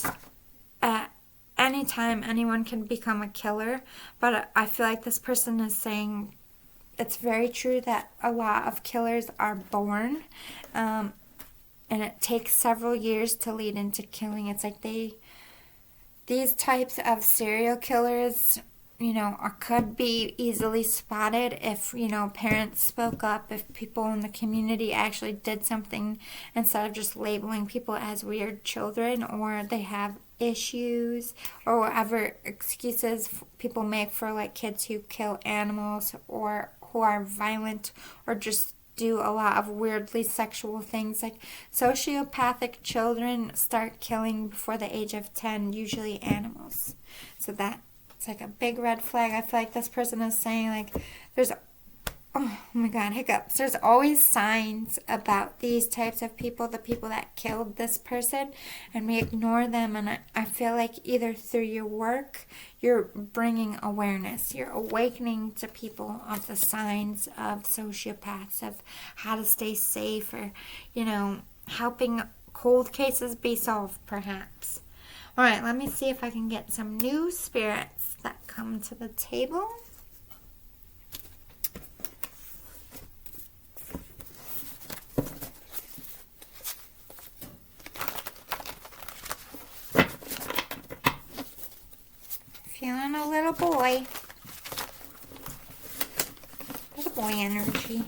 at any time anyone can become a killer. But I feel like this person is saying it's very true that a lot of killers are born, and it takes several years to lead into killing. It's like these types of serial killers, you know, could be easily spotted if, you know, parents spoke up, if people in the community actually did something instead of just labeling people as weird children, or they have issues, or whatever excuses people make for like kids who kill animals, or who are violent, or just do a lot of weirdly sexual things. Like sociopathic children start killing before the age of 10, usually animals. So that it's like a big red flag. I feel like this person is saying like oh my god, hiccups. There's always signs about these types of people, the people that killed this person, and we ignore them. And I feel like either through your work, you're bringing awareness. You're awakening to people of the signs of sociopaths, of how to stay safe, or, you know, helping cold cases be solved, perhaps. All right, let me see if I can get some new spirits that come to the table. Feeling a little boy. Little boy energy.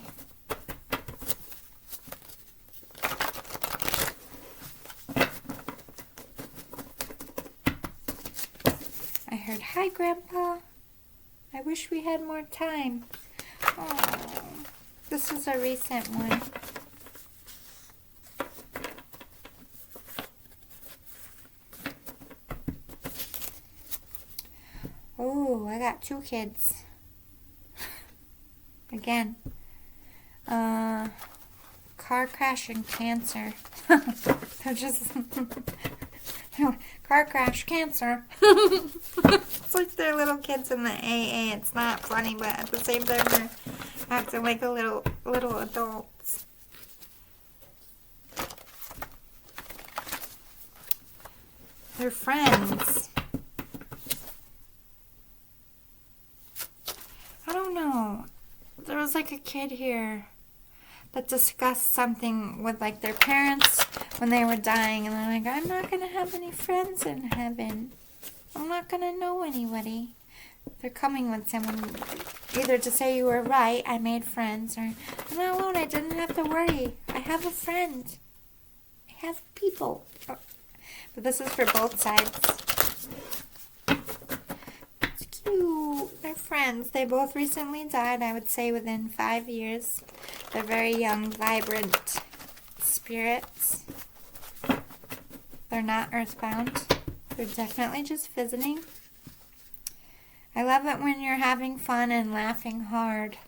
I heard, "Hi, Grandpa. I wish we had more time." Oh, this is a recent one. Oh, I got 2 kids. Again. Car crash and cancer. They're just... car crash, cancer. It's like they're little kids in the AA. It's not funny, but at the same time they're acting like a little adults. They're friends. I don't know. There was like a kid here that discussed something with like their parents when they were dying, and they're like, I'm not going to have any friends in heaven. I'm not going to know anybody. They're coming with someone either to say you were right, I made friends, or I'm not alone, I didn't have to worry. I have a friend. I have people. But this is for both sides. It's cute. They're friends. They both recently died, I would say within 5 years. They're very young, vibrant spirits. They're not earthbound. They're definitely just visiting. I love it when you're having fun and laughing hard.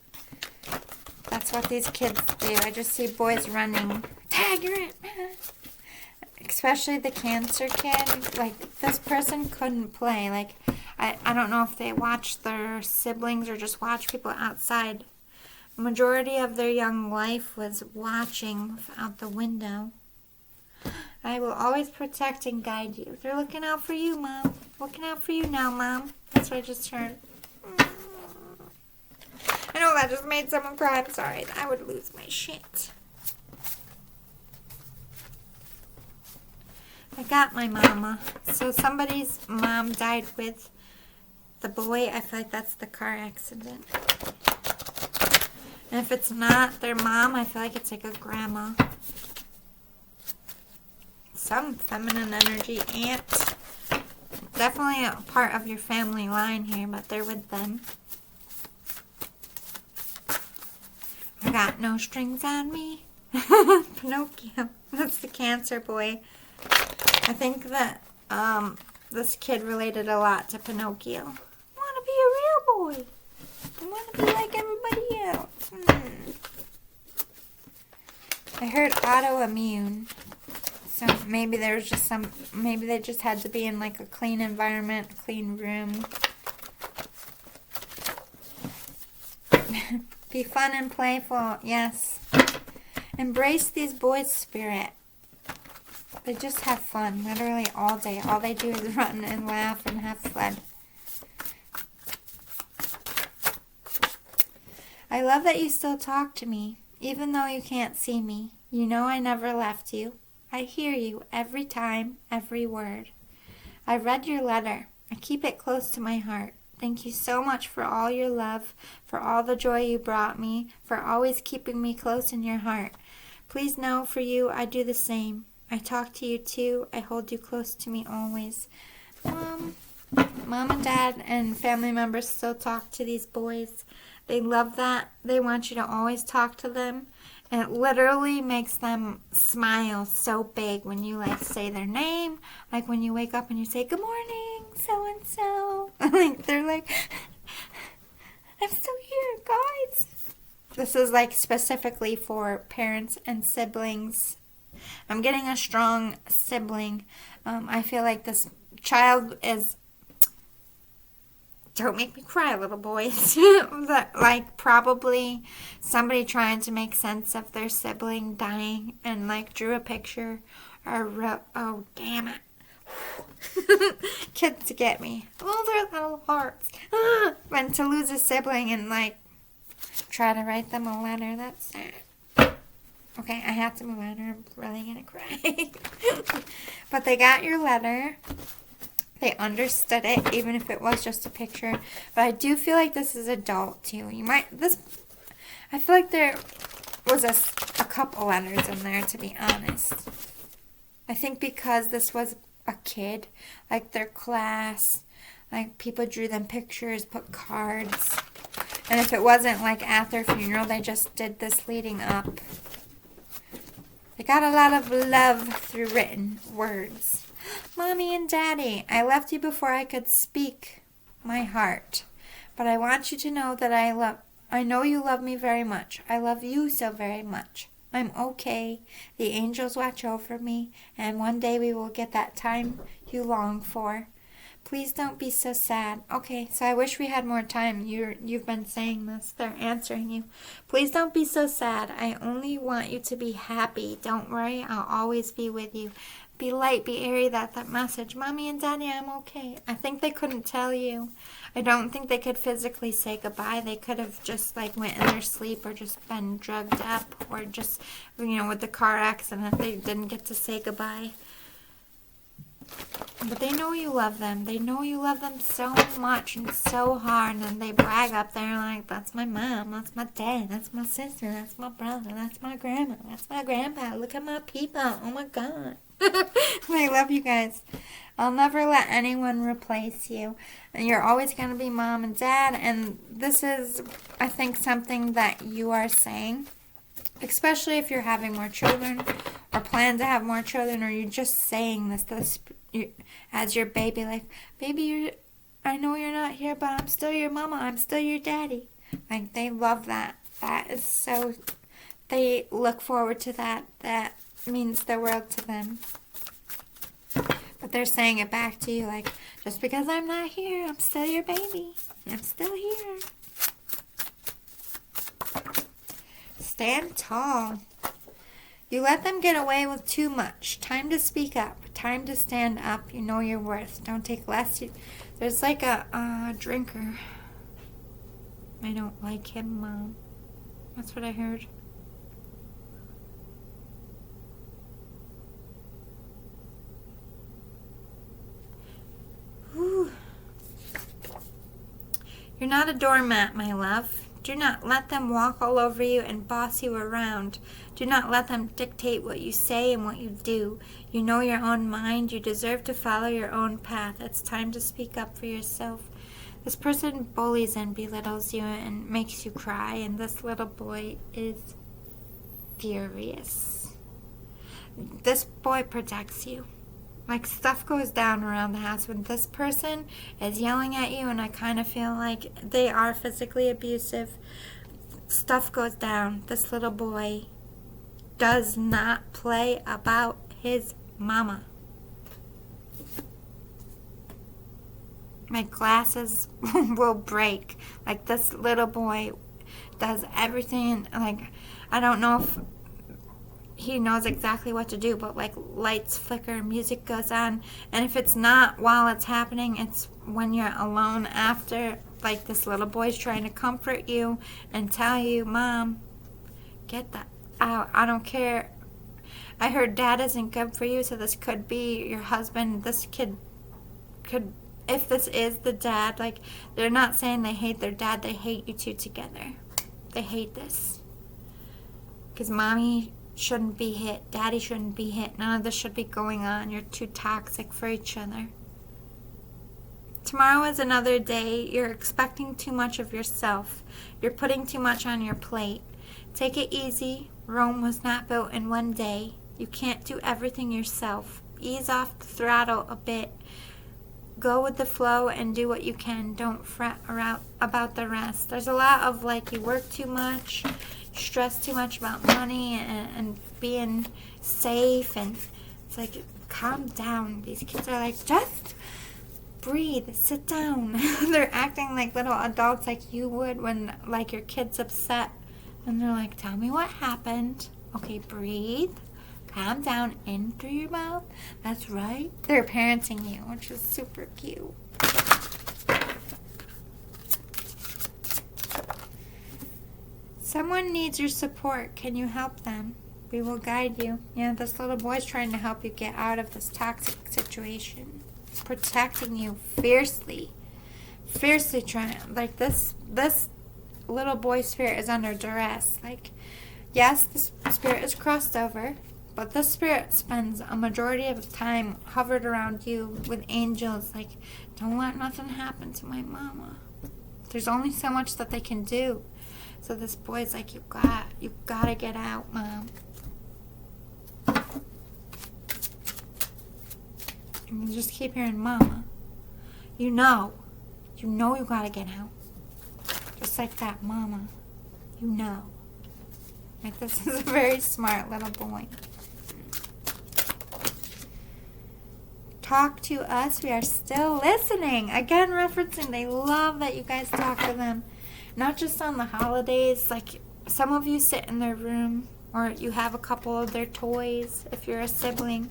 That's what these kids do. I just see boys running. Tag, you're in. Especially the cancer kid. Like, this person couldn't play. Like, I don't know if they watch their siblings or just watch people outside. The majority of their young life was watching out the window. I will always protect and guide you. They're looking out for you, Mom. Looking out for you now, Mom. That's what I just heard. I know that just made someone cry. I'm sorry. I would lose my shit. I got my mama. So somebody's mom died with the boy. I feel like that's the car accident. And if it's not their mom, I feel like it's like a grandma. Some feminine energy, aunt. Definitely a part of your family line here, but they're with them. I got no strings on me. Pinocchio. That's the cancer boy. I think that this kid related a lot to Pinocchio. I want to be a real boy. I want to be like everybody else. I heard autoimmune. So maybe there was just maybe they just had to be in like a clean environment, a clean room. Be fun and playful, yes. Embrace these boys' spirit. They just have fun, literally all day. All they do is run and laugh and have fun. I love that you still talk to me, even though you can't see me. You know I never left you. I hear you every time, every word. I read your letter. I keep it close to my heart. Thank you so much for all your love, for all the joy you brought me, for always keeping me close in your heart. Please know for you I do the same. I talk to you too. I hold you close to me always. Mom and Dad and family members still talk to these boys. They love that. They want you to always talk to them. And it literally makes them smile so big when you like say their name. Like when you wake up and you say, good morning, so-and-so. Like they're like, I'm still here, guys. This is like specifically for parents and siblings. I'm getting a strong sibling. I feel like this child is, don't make me cry, little boys. Like probably somebody trying to make sense of their sibling dying and like drew a picture or wrote, oh damn it. Kids get me. Oh, their little hearts. And to lose a sibling and like try to write them a letter, that's sad. Okay, I have to move on or I'm really gonna cry. But they got your letter. They understood it, even if it was just a picture. But I do feel like this is adult too. I feel like there was a couple letters in there, to be honest. I think because this was a kid, like their class, like people drew them pictures, put cards. And if it wasn't like at their funeral, they just did this leading up. They got a lot of love through written words. Mommy and Daddy, I left you before I could speak my heart. But I want you to know that I know you love me very much. I love you so very much. I'm okay. The angels watch over me, and one day we will get that time you long for. Please don't be so sad. Okay, so I wish we had more time. You've been saying this. They're answering you. Please don't be so sad. I only want you to be happy. Don't worry. I'll always be with you. Be light, be airy, that message. Mommy and Daddy, I'm okay. I think they couldn't tell you. I don't think they could physically say goodbye. They could have just like went in their sleep or just been drugged up or just, with the car accident, they didn't get to say goodbye. But they know you love them. They know you love them so much and so hard. And they brag up there like, that's my mom, that's my dad, that's my sister, that's my brother, that's my grandma, that's my grandpa. Look at my people. Oh my God. I love you guys. I'll never let anyone replace you. And you're always going to be mom and dad. And this is, I think, something that you are saying, especially if you're having more children or plan to have more children, or you're just saying this as your baby, like, baby, I know you're not here, but I'm still your mama. I'm still your daddy. Like, they love that. That is so, they look forward to that. That means the world to them. But they're saying it back to you, like, just because I'm not here, I'm still your baby. I'm still here. Stand tall. You let them get away with too much. Time to speak up. Time to stand up. You know your worth. Don't take less. There's like a drinker. I don't like him, Mom. That's what I heard. Whew. You're not a doormat, my love. Do not let them walk all over you and boss you around. Do not let them dictate what you say and what you do. You know your own mind. You deserve to follow your own path. It's time to speak up for yourself. This person bullies and belittles you and makes you cry, and this little boy is furious. This boy protects you. Like, stuff goes down around the house when this person is yelling at you, and I kind of feel like they are physically abusive. Stuff goes down. This little boy does not play about his mama. My glasses will break. Like, this little boy does everything. Like, I don't know if he knows exactly what to do, but like lights flicker, music goes on, and if it's not while it's happening, it's when you're alone after. Like, this little boy's trying to comfort you and tell you, Mom, get that out. I don't care. I heard Dad isn't good for you, so this could be your husband. This kid could, if this is the dad, like, they're not saying they hate their dad, they hate you two together. They hate this. Because Mommy shouldn't be hit. Daddy shouldn't be hit. None of this should be going on. You're too toxic for each other. Tomorrow is another day. You're expecting too much of yourself. You're putting too much on your plate. Take it easy. Rome was not built in one day. You can't do everything yourself. Ease off the throttle a bit. Go with the flow and do what you can. Don't fret about the rest. There's a lot of, like, you work too much, stress too much about money and being safe, and it's like, calm down. These kids are like, just breathe, sit down. They're acting like little adults, like you would when, like, your kid's upset, and they're like, tell me what happened. Okay, breathe, calm down, in through your mouth. That's right. They're parenting you, which is super cute. Someone needs your support. Can you help them? We will guide you. Yeah, this little boy's trying to help you get out of this toxic situation. Protecting you fiercely. Fiercely trying. Like, this little boy's spirit is under duress. Like, yes, this spirit is crossed over, but this spirit spends a majority of the time hovered around you with angels. Like, don't let nothing happen to my mama. There's only so much that they can do. So this boy's like, you gotta get out, Mom. And you just keep hearing, Mama. You know you gotta get out. Just like that, Mama. You know. Like, this is a very smart little boy. talk to us. We are still listening. Again, referencing, they love that you guys talk to them. Not just on the holidays. Like, some of you sit in their room, or you have a couple of their toys if you're a sibling.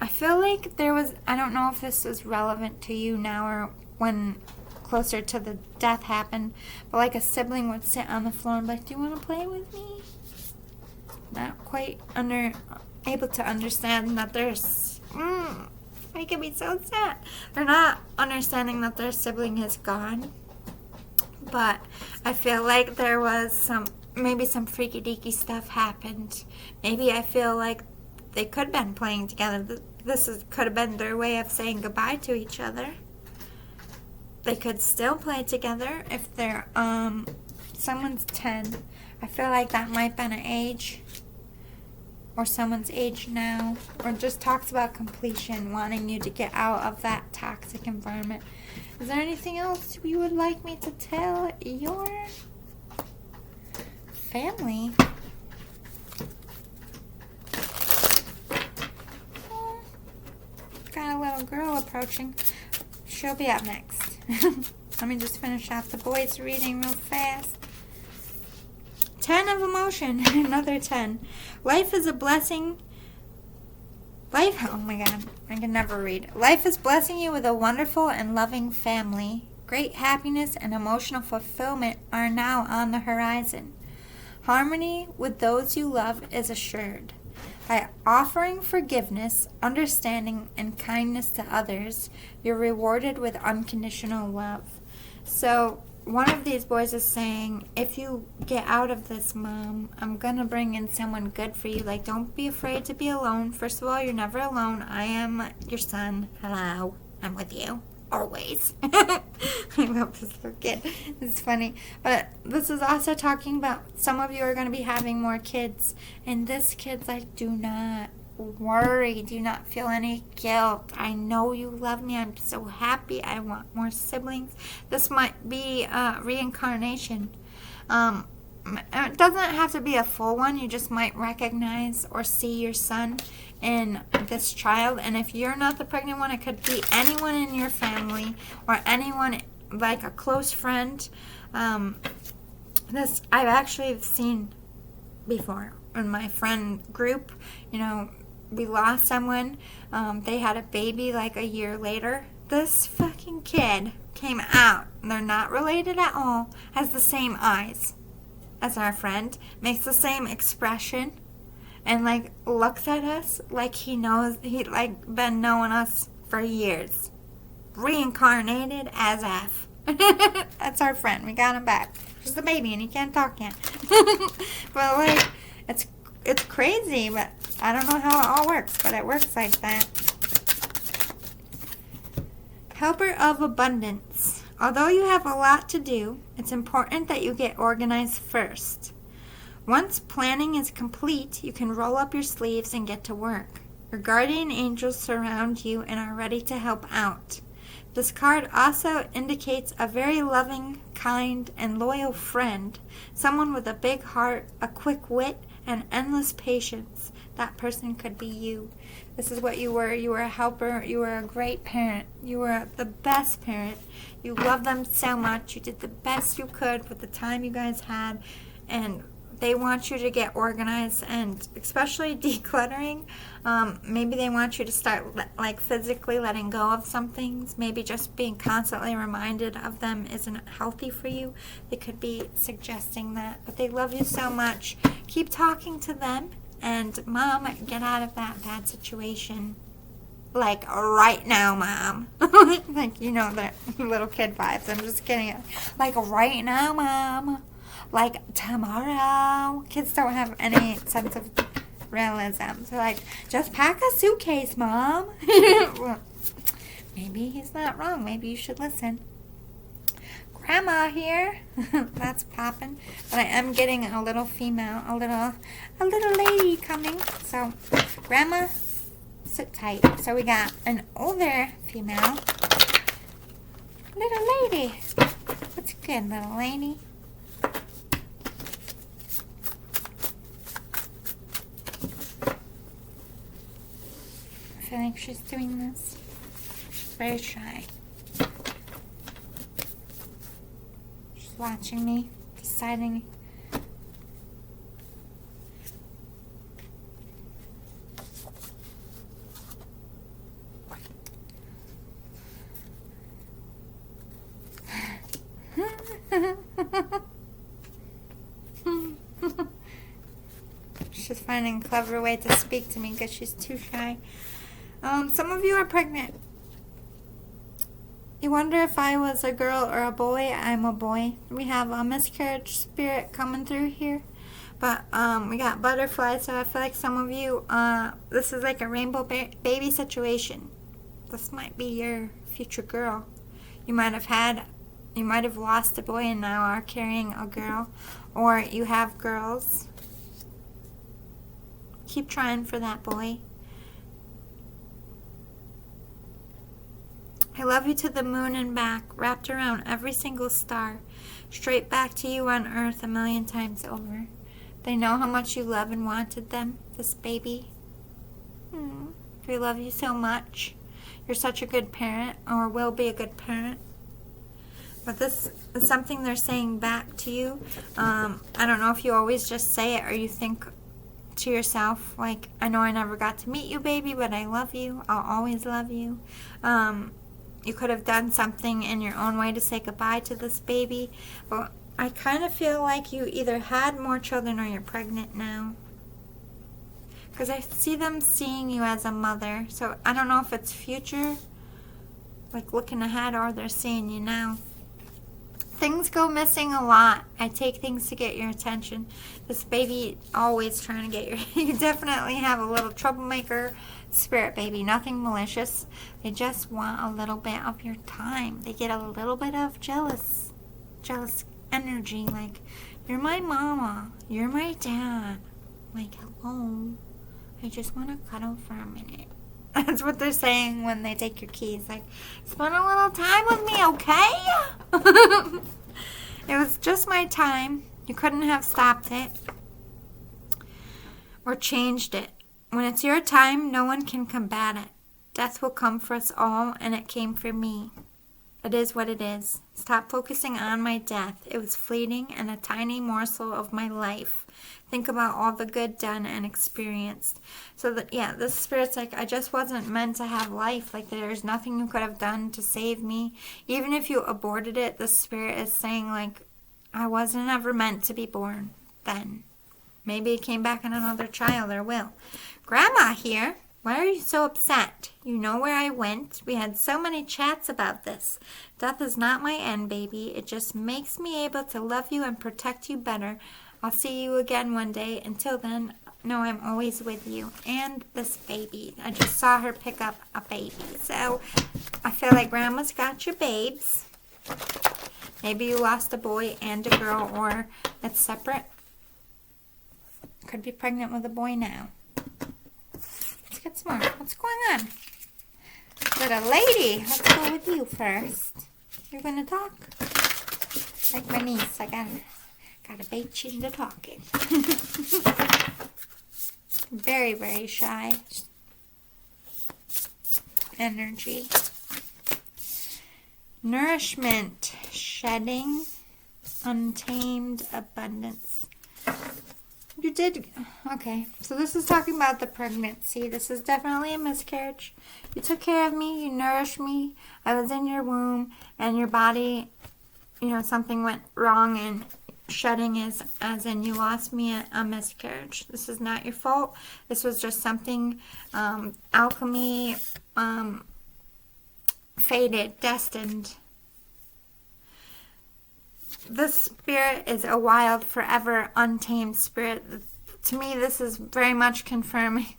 I feel like there was, I don't know if this is relevant to you now or when closer to the death happened, but like a sibling would sit on the floor and be like, do you want to play with me? Not quite able to understand that there's, making me so sad. They're not understanding that their sibling is gone, but I feel like there was maybe some freaky deaky stuff happened. Maybe I feel like they could have been playing together. Could have been their way of saying goodbye to each other. They could still play together if they're, someone's 10. I feel like that might have been an age, or someone's age now, or just talks about completion, wanting you to get out of that toxic environment. Is there anything else you would like me to tell your family? Got a little girl approaching. She'll be up next. Let me just finish out the boys' reading real fast. 10 of emotion. Another 10. Life is a blessing. Oh my God, I can never read. Life is blessing you with a wonderful and loving family. Great happiness and emotional fulfillment are now on the horizon. Harmony with those you love is assured. By offering forgiveness, understanding, and kindness to others, you're rewarded with unconditional love. So, one of these boys is saying, if you get out of this, Mom, I'm going to bring in someone good for you. Like, don't be afraid to be alone. First of all, you're never alone. I am your son. Hello. I'm with you. Always. I love this little kid. It's funny. But this is also talking about some of you are going to be having more kids. And this kid's like, do not worry. Do not feel any guilt. I know you love me. I'm so happy. I want more siblings. This might be reincarnation. It doesn't have to be a full one. You just might recognize or see your son in this child. And if you're not the pregnant one, it could be anyone in your family or anyone like a close friend. This I've actually seen before in my friend group. You know, we lost someone. They had a baby like a year later. This fucking kid came out. They're not related at all. Has the same eyes as our friend, makes the same expression, and like looks at us like he knows, he like been knowing us for years. Reincarnated as F. That's our friend. We got him back. Just a baby and he can't talk yet. But like, it's crazy, but I don't know how it all works, but it works like that. Helper of abundance. Although you have a lot to do, it's important that you get organized first. Once planning is complete, you can roll up your sleeves and get to work. Your guardian angels surround you and are ready to help out. This card also indicates a very loving, kind, and loyal friend, someone with a big heart, a quick wit, and endless patience. That person could be you. This is what you were. You were a helper. You were a great parent. You were the best parent. You loved them so much. You did the best you could with the time you guys had. And they want you to get organized and especially decluttering. Maybe they want you to start like physically letting go of some things. Maybe just being constantly reminded of them isn't healthy for you. They could be suggesting that. But they love you so much. Keep talking to them. And Mom, get out of that bad situation. Like, right now, Mom. Like, you know, the little kid vibes. I'm just kidding. Like, right now, Mom. Like, tomorrow. Kids don't have any sense of realism. So, like, just pack a suitcase, Mom. Well, maybe he's not wrong. Maybe you should listen. Grandma here. That's popping. But I am getting a little female, a little lady coming. So, Grandma, sit tight. So we got an older female, little lady. What's good, little lady? I feel like she's doing this. She's very shy. She's watching me, deciding. She's finding a clever way to speak to me because she's too shy. Some of you are pregnant. You wonder if I was a girl or a boy. I'm a boy. We have a miscarriage spirit coming through here. But we got butterflies, so I feel like some of you, this is like a rainbow baby situation. This might be your future girl. You might have lost a boy and now are carrying a girl. Or you have girls. Keep trying for that boy. I love you to the moon and back, wrapped around every single star, straight back to you on earth 1,000,000 times over. They know how much you love and wanted them, this baby. We love you so much. You're such a good parent, or will be a good parent. But this is something they're saying back to you. I don't know if you always just say it or you think to yourself, like, I know I never got to meet you, baby, but I love you. I'll always love you. You could have done something in your own way to say goodbye to this baby. But I kind of feel like you either had more children or you're pregnant now. Because I see them seeing you as a mother. So I don't know if it's future, like looking ahead, or they're seeing you now. Things go missing a lot. I take things to get your attention. This baby always trying to get your... You definitely have a little troublemaker spirit, baby. Nothing malicious. They just want a little bit of your time. They get a little bit of jealous energy. Like, you're my mama. You're my dad. Like, hello. I just want to cuddle for a minute. That's what they're saying when they take your keys. Like, spend a little time with me, okay? It was just my time. You couldn't have stopped it or changed it. When it's your time, no one can combat it. Death will come for us all, and it came for me. It is what it is. Stop focusing on my death. It was fleeting and a tiny morsel of my life. Think about all the good done and experienced. So that, yeah, this spirit's like, I just wasn't meant to have life. Like, there's nothing you could have done to save me. Even if you aborted it, the spirit is saying, like, I wasn't ever meant to be born then. Maybe it came back in another child or will. Grandma here. Why are you so upset? You know where I went. We had so many chats about this. Death is not my end, baby. It just makes me able to love you and protect you better. I'll see you again one day. Until then, know I'm always with you. And this baby. I just saw her pick up a baby. So I feel like Grandma's got your babes. Maybe you lost a boy and a girl, or it's separate. Could be pregnant with a boy now. Let's get some more. What's going on? With a lady. Let's go with you first. You're going to talk? Like my niece. I gotta bait you into talking. Very, very shy. Energy. Nourishment. Shedding. Untamed abundance. You did, okay, so this is talking about the pregnancy. This is definitely a miscarriage. You took care of me, you nourished me. I was in your womb, and your body, you know, something went wrong, and shedding is as in you lost me at a miscarriage. This is not your fault. This was just something, alchemy, fated, destined. This spirit is a wild, forever, untamed spirit. To me, this is very much confirming.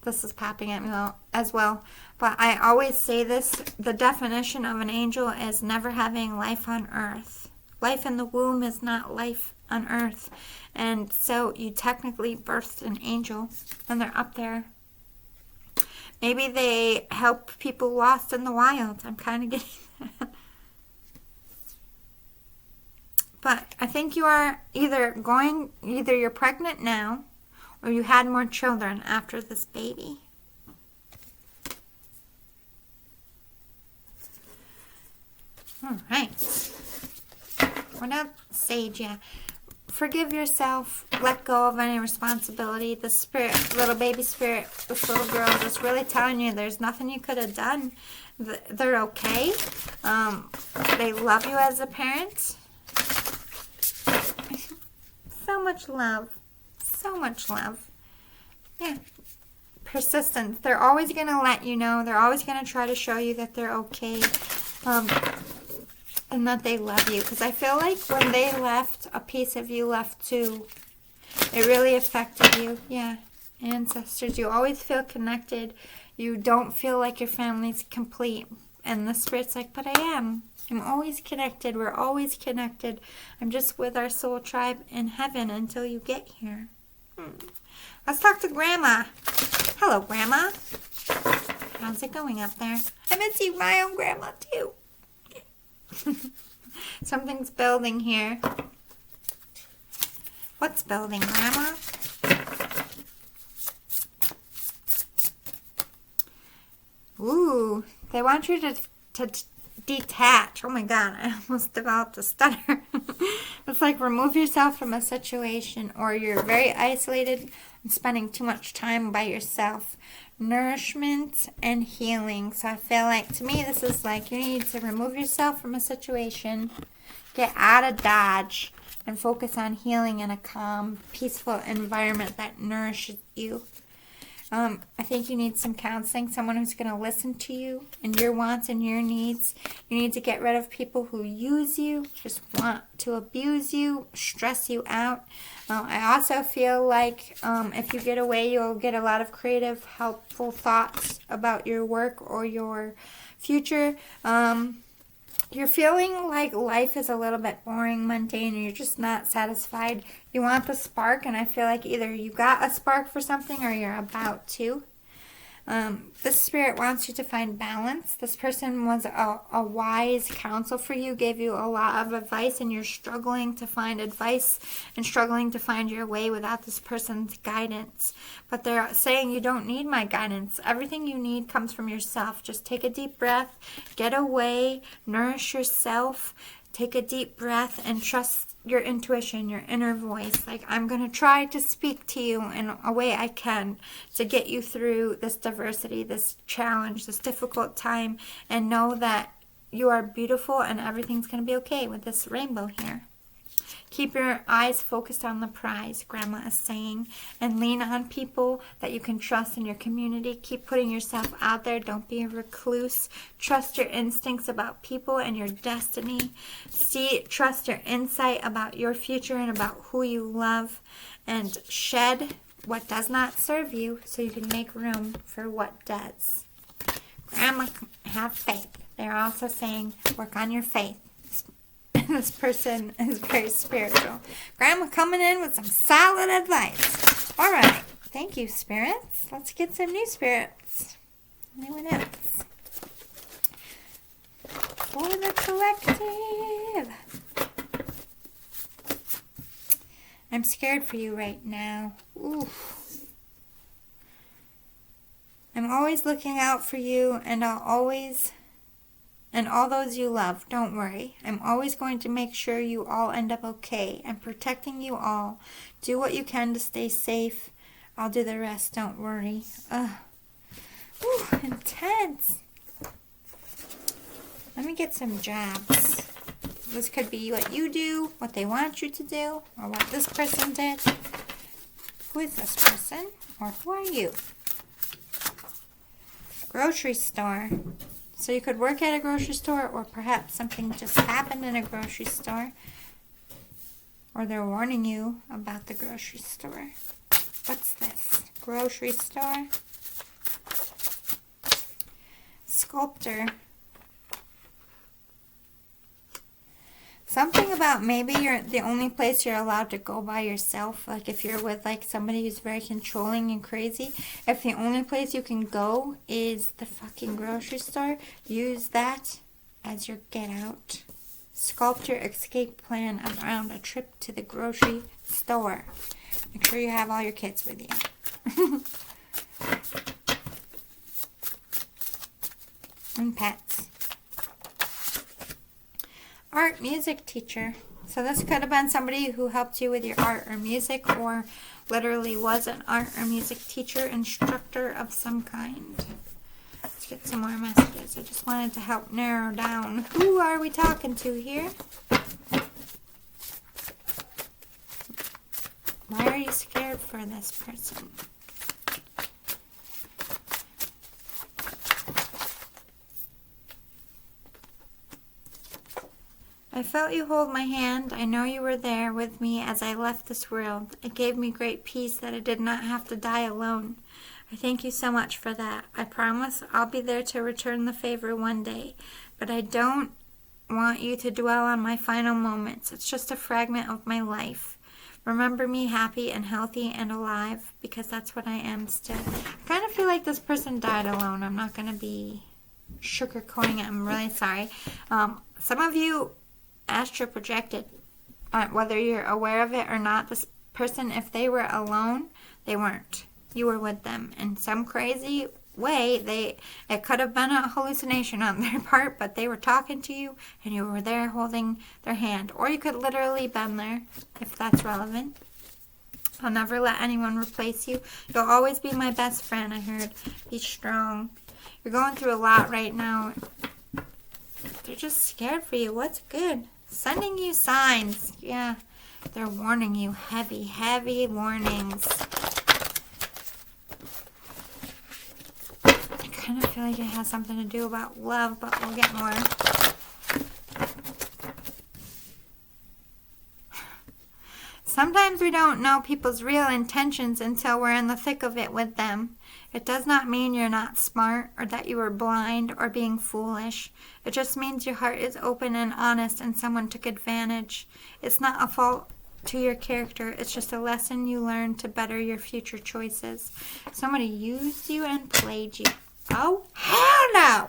This is popping at me as well. But I always say this. The definition of an angel is never having life on earth. Life in the womb is not life on earth. And so you technically birthed an angel, and they're up there. Maybe they help people lost in the wild. I'm kind of getting that. But I think you are either you're pregnant now, or you had more children after this baby. All right. We're not sage yet. Forgive yourself. Let go of any responsibility. The spirit, little baby spirit, this little girl is really telling you there's nothing you could have done. They're okay. They love you as a parent. So much love. So much love. Yeah. Persistence. They're always going to let you know. They're always going to try to show you that they're okay. And that they love you. Because I feel like when they left, a piece of you left too. It really affected you. Yeah. Ancestors. You always feel connected. You don't feel like your family's complete. And the spirit's like, but I am. I'm always connected. We're always connected. I'm just with our soul tribe in heaven until you get here. Let's talk to Grandma. Hello, Grandma. How's it going up there? I miss you, my own grandma, too. Something's building here. What's building, Grandma? Ooh, they want you to detach. Oh my God, I almost developed a stutter. It's like remove yourself from a situation, or you're very isolated and spending too much time by yourself. Nourishment and healing. So I feel like, to me, this is like you need to remove yourself from a situation, get out of Dodge, and focus on healing in a calm, peaceful environment that nourishes you. I think you need some counseling, someone who's going to listen to you and your wants and your needs. You need to get rid of people who use you, just want to abuse you, stress you out. I also feel like if you get away, you'll get a lot of creative, helpful thoughts about your work or your future. You're feeling like life is a little bit boring, mundane, and you're just not satisfied. You want the spark, and I feel like either you got a spark for something or you're about to. This spirit wants you to find balance. This person was a wise counsel for you, gave you a lot of advice, and you're struggling to find advice and struggling to find your way without this person's guidance. But they're saying you don't need my guidance. Everything you need comes from yourself. Just take a deep breath, get away, nourish yourself, take a deep breath, and trust your intuition, your inner voice. Like, I'm going to try to speak to you in a way I can to get you through this diversity, this challenge, this difficult time, and know that you are beautiful and everything's going to be okay with this rainbow here. Keep your eyes focused on the prize, Grandma is saying, and lean on people that you can trust in your community. Keep putting yourself out there. Don't be a recluse. Trust your instincts about people and your destiny. Trust your insight about your future and about who you love. And shed what does not serve you so you can make room for what does. Grandma, have faith. They're also saying, work on your faith. This person is very spiritual. Grandma coming in with some solid advice. All right. Thank you, spirits. Let's get some new spirits. Anyone else? For the collective. I'm scared for you right now. Ooh. I'm always looking out for you, and and all those you love, don't worry. I'm always going to make sure you all end up okay. I'm protecting you all. Do what you can to stay safe. I'll do the rest, don't worry. Ooh, intense. Let me get some jobs. This could be what you do, what they want you to do, or what this person did. Who is this person? Or who are you? Grocery store. So you could work at a grocery store, or perhaps something just happened in a grocery store. Or they're warning you about the grocery store. What's this? Grocery store. Sculptor. Something about maybe you're the only place you're allowed to go by yourself. Like if you're with like somebody who's very controlling and crazy. If the only place you can go is the fucking grocery store, use that as your get out. Sculpt your escape plan around a trip to the grocery store. Make sure you have all your kids with you. And pets. art music teacher. So this could have been somebody who helped you with your art or music, or literally was an art or music teacher, instructor of some kind. Let's get some more messages. I just wanted to help narrow down who are we talking to here. Why are you scared for this person? I felt you hold my hand. I know you were there with me as I left this world. It gave me great peace that I did not have to die alone. I thank you so much for that. I promise I'll be there to return the favor one day. But I don't want you to dwell on my final moments. It's just a fragment of my life. Remember me happy and healthy and alive, because that's what I am still. I kind of feel like this person died alone. I'm not going to be sugarcoating it. I'm really sorry. Some of you astral projected, whether you're aware of it or not. This person, if they were alone, they weren't. You were with them in some crazy way. It could have been a hallucination on their part, but they were talking to you and you were there holding their hand. Or you could literally been there, if that's relevant. I'll never let anyone replace you. You'll always be my best friend, I heard. Be strong. You're going through a lot right now. They're just scared for you. What's good? Sending you signs. Yeah, they're warning you. Heavy, heavy warnings. I kind of feel like it has something to do about love, but we'll get more. Sometimes we don't know people's real intentions until we're in the thick of it with them. It does not mean you're not smart or that you are blind or being foolish. It just means your heart is open and honest and someone took advantage. It's not a fault to your character. It's just a lesson you learn to better your future choices. Somebody used you and played you. Oh, hell no!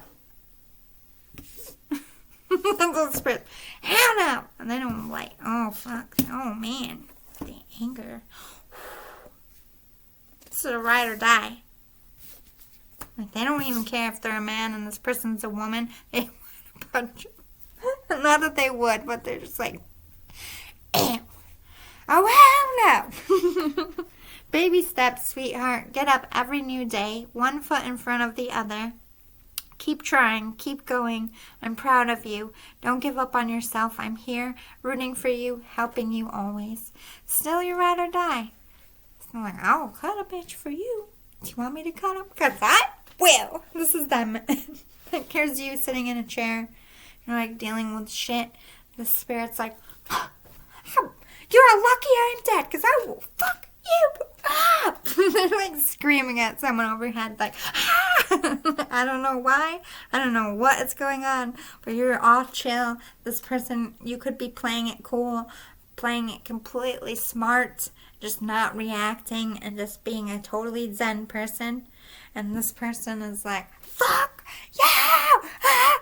Those spirits, hell no! And then I'm like, oh, fuck. Oh, man. The anger. This is a ride or die. Like, they don't even care if they're a man and this person's a woman. They want to punch them. Not that they would, but they're just like, ew. Oh, hell no. Baby steps, sweetheart. Get up every new day, one foot in front of the other. Keep trying. Keep going. I'm proud of you. Don't give up on yourself. I'm here, rooting for you, helping you always. Still your ride or die. So I'm like, I'll cut a bitch for you. Do you want me to cut him? Because I will. This is them. Here's you sitting in a chair. You're like dealing with shit. The spirit's like, you're lucky I'm dead because I will fuck you up. They're like screaming at someone overhead like, I don't know why. I don't know what is going on. But you're all chill. This person, you could be playing it cool, playing it completely smart, just not reacting and just being a totally zen person. And this person is like, fuck you!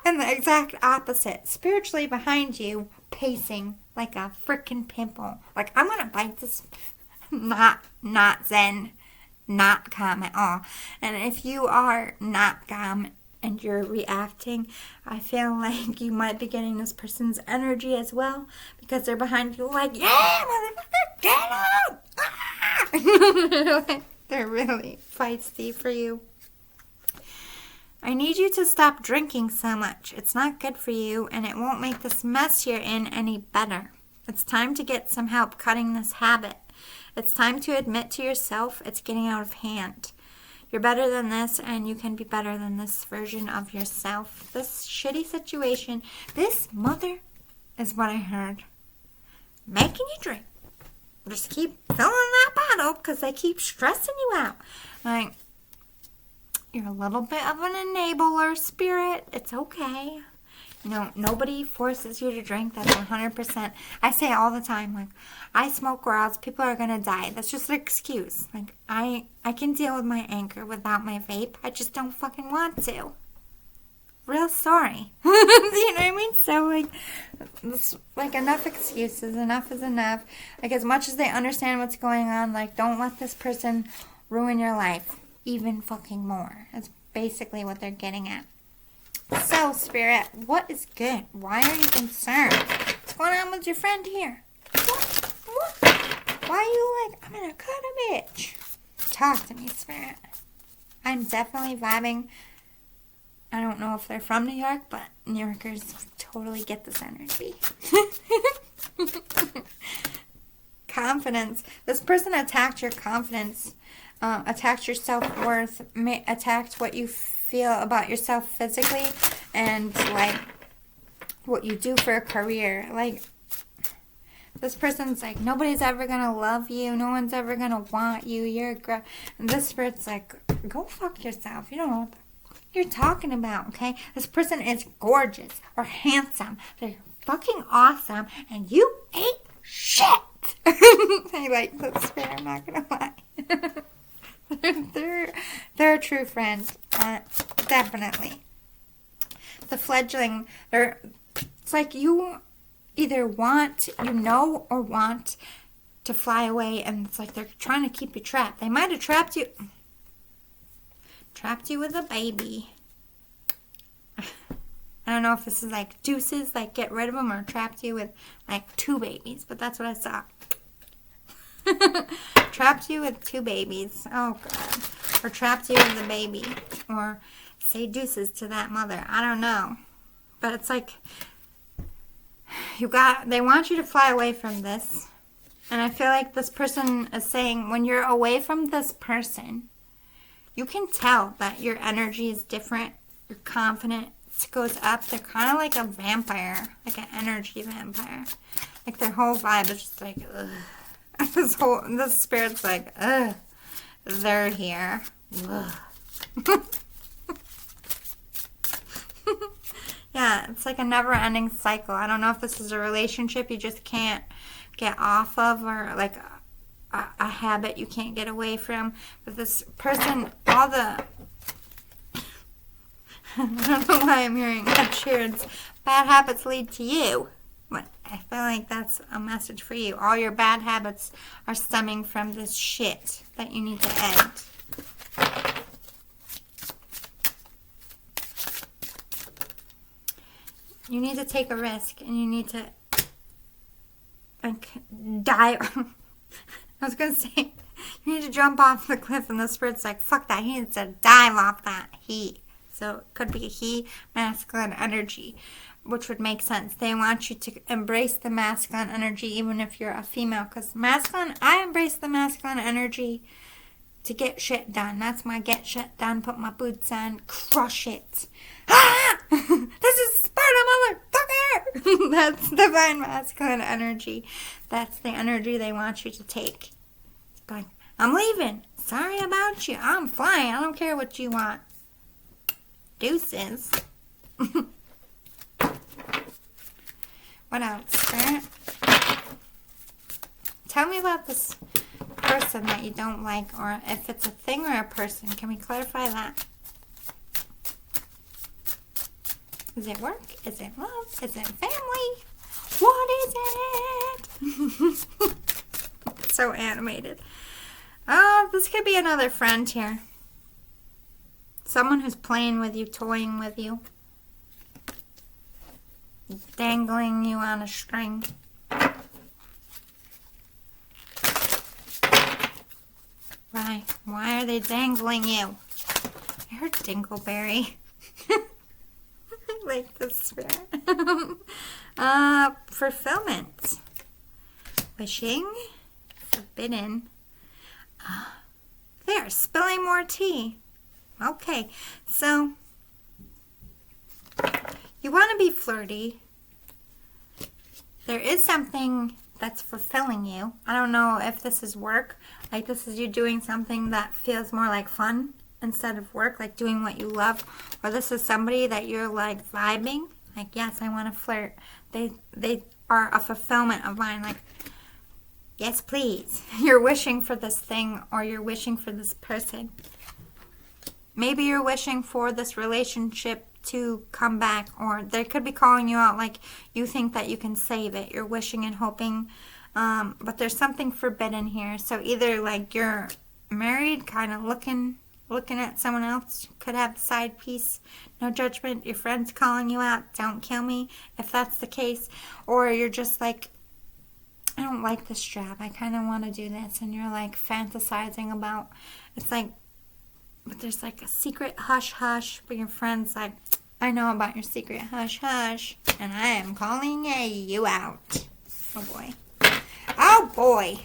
And the exact opposite. Spiritually behind you, pacing like a freaking pimple. Like, I'm going to bite this. Not zen, not calm at all. And if you are not calm and you're reacting, I feel like you might be getting this person's energy as well, because they're behind you like, yeah, motherfucker, get up! Ah! They're really feisty for you. I need you to stop drinking so much. It's not good for you, and it won't make this mess you're in any better. It's time to get some help cutting this habit. It's time to admit to yourself it's getting out of hand. You're better than this, and you can be better than this version of yourself. This shitty situation, this mother is what I heard. Making you drink. Just keep filling that bottle because they keep stressing you out. Like, you're a little bit of an enabler, spirit. It's okay. You know, nobody forces you to drink. That's 100%. I say all the time, like, I smoke or else people are going to die. That's just an excuse. Like, I can deal with my anger without my vape. I just don't fucking want to. Real sorry. You know what I mean? So, like, this, like, enough excuses. Enough is enough. Like, as much as they understand what's going on, like, don't let this person ruin your life even fucking more. That's basically what they're getting at. So, Spirit, what is good? Why are you concerned? going on with your friend here? What? Why are you like, I'm gonna cut a bitch? Talk to me, Spirit. I'm definitely vibing. I don't know if they're from New York, but New Yorkers totally get this energy. Confidence. This person attacked your confidence, attacked your self-worth, attacked what you feel about yourself physically, and like what you do for a career. Like, this person's like, nobody's ever gonna love you, no one's ever gonna want you, and this spirit's like, go fuck yourself. You don't know what the fuck you're talking about, okay? This person is gorgeous or handsome. They're fucking awesome, and you ain't shit. I like this spirit, I'm not gonna lie. they're a true friend. Definitely. The fledgling, it's like you either want, or want to fly away, and it's like they're trying to keep you trapped. They might have trapped you with a baby. I don't know if this is like deuces, like get rid of them, or trapped you with like 2 babies, but that's what I saw. Trapped you with 2 babies. Oh, God. Or trapped you with a baby. Or say deuces to that mother. I don't know. But it's like, they want you to fly away from this. And I feel like this person is saying, when you're away from this person, you can tell that your energy is different. Your confidence goes up. They're kind of like a vampire, like an energy vampire. Like their whole vibe is just like, ugh. This spirit's like, ugh, they're here. Ugh. Yeah, it's like a never-ending cycle. I don't know if this is a relationship you just can't get off of, or like a habit you can't get away from. But this person, I don't know why I'm hearing Ed Sheeran's bad habits lead to you. But I feel like that's a message for you. All your bad habits are stemming from this shit that you need to end. You need to take a risk, and you need to die. I was going to say, you need to jump off the cliff, and the spirit's like, fuck that. He needs to dive off that he. So it could be a he, masculine energy, which would make sense. They want you to embrace the masculine energy, even if you're a female. Because I embrace the masculine energy to get shit done. That's my get shit done, put my boots on, crush it. Ah! This is Sparta, motherfucker! That's divine masculine energy. That's the energy they want you to take. It's like, I'm leaving. Sorry about you. I'm flying. I don't care what you want. Deuces. What else, Spirit? Tell me about this person that you don't like, or if it's a thing or a person. Can we clarify that? Is it work? Is it love? Is it family? What is it? So animated. Oh, this could be another friend here. Someone who's playing with you, toying with you. Dangling you on a string. Why? Why are they dangling you? I heard Dingleberry. I like this spirit. Fulfillment. Wishing. Forbidden. They are spilling more tea. Okay, so you want to be flirty. There is something that's fulfilling you. I don't know if this is work. Like this is you doing something that feels more like fun instead of work, like doing what you love. Or this is somebody that you're like vibing. Like, yes, I want to flirt. They are a fulfillment of mine. Like, yes, please. You're wishing for this thing, or you're wishing for this person. Maybe you're wishing for this relationship to come back, or they could be calling you out like you think that you can save it. You're wishing and hoping, but there's something forbidden here. So either like you're married, kind of looking looking at someone else. Could have the side piece. No judgment. Your friend's calling you out. Don't kill me if that's the case. Or you're just like, I don't like this job. I kind of want to do this. And you're like fantasizing about, it's like, but there's like a secret hush hush. But your friend's like, I know about your secret hush hush. And I am calling you out. Oh boy. Oh boy.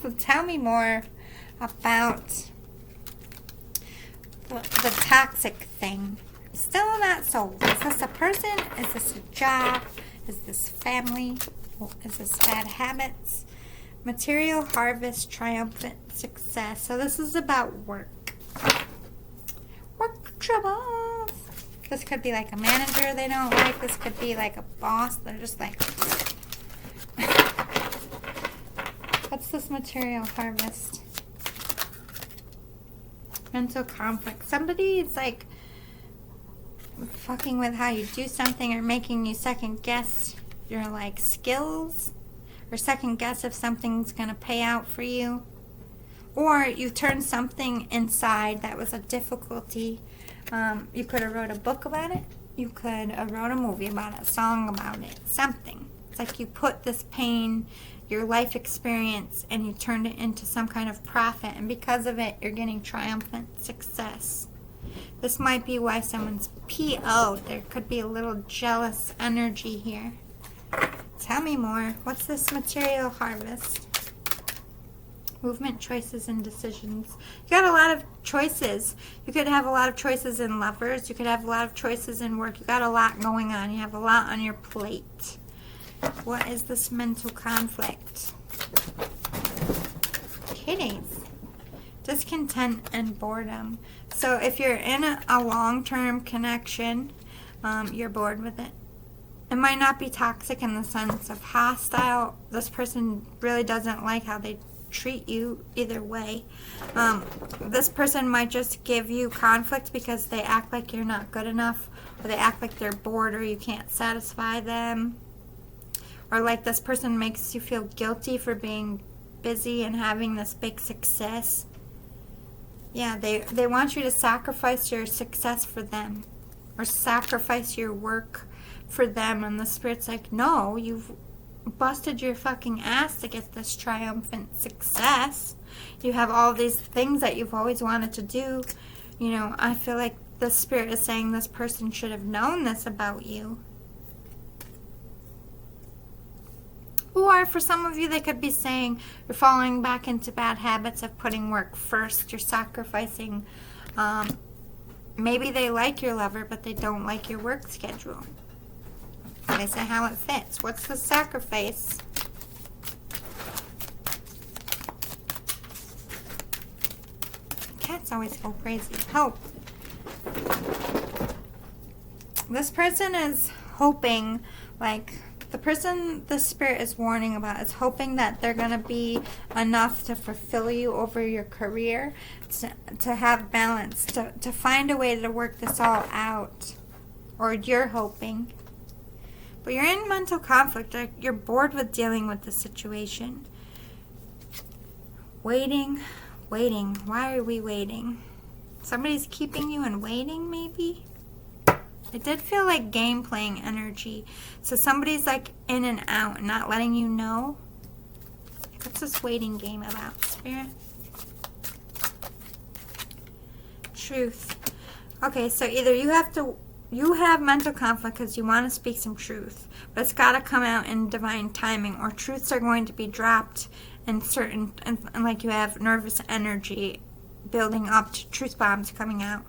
So tell me more about the toxic thing. Still not sold. Is this a person? Is this a job? Is this family? Is this bad habits? Material harvest, triumphant success. So this is about work. Work troubles. This could be like a manager they don't like. This could be like a boss. They're just like... What's this material harvest? Mental conflict. Somebody is like fucking with how you do something or making you second guess your like skills or second guess if something's gonna pay out for you. Or you turn something inside that was a difficulty. You could have wrote a book about it. You could have wrote a movie about it, a song about it, something. It's like you put this pain, your life experience, and you turned it into some kind of profit. And because of it, you're getting triumphant success. This might be why someone's PO'd. There could be a little jealous energy here. Tell me more. What's this material harvest? Movement, choices, and decisions. You got a lot of choices. You could have a lot of choices in lovers. You could have a lot of choices in work. You got a lot going on. You have a lot on your plate. What is this mental conflict? Kitties. Discontent and boredom. So if you're in a long-term connection, you're bored with it. It might not be toxic in the sense of hostile. This person really doesn't like how they treat you either way. This person might just give you conflict because they act like you're not good enough, or they act like they're bored or you can't satisfy them, or like this person makes you feel guilty for being busy and having this big success. Yeah, they want you to sacrifice your success for them, or sacrifice your work for them, and the Spirit's like, no, you've busted your fucking ass to get this triumphant success. You have all these things that you've always wanted to do. You know, I feel like the Spirit is saying this person should have known this about you. Or for some of you, they could be saying you're falling back into bad habits of putting work first. You're sacrificing. Maybe they like your lover, but they don't like your work schedule. They say how it fits. What's the sacrifice? Cats always go crazy. Hope. This person is hoping, like, the person the Spirit is warning about is hoping that they're going to be enough to fulfill you over your career, to have balance, to find a way to work this all out. Or you're hoping. But you're in mental conflict. You're bored with dealing with the situation. Waiting. Why are we waiting? Somebody's keeping you in waiting, maybe? It did feel like game playing energy. So somebody's like in and out, not letting you know. What's this waiting game about, Spirit? Truth. Okay, so either you have mental conflict because you want to speak some truth, but it's got to come out in divine timing, or truths are going to be dropped in certain, and like you have nervous energy building up to truth bombs coming out,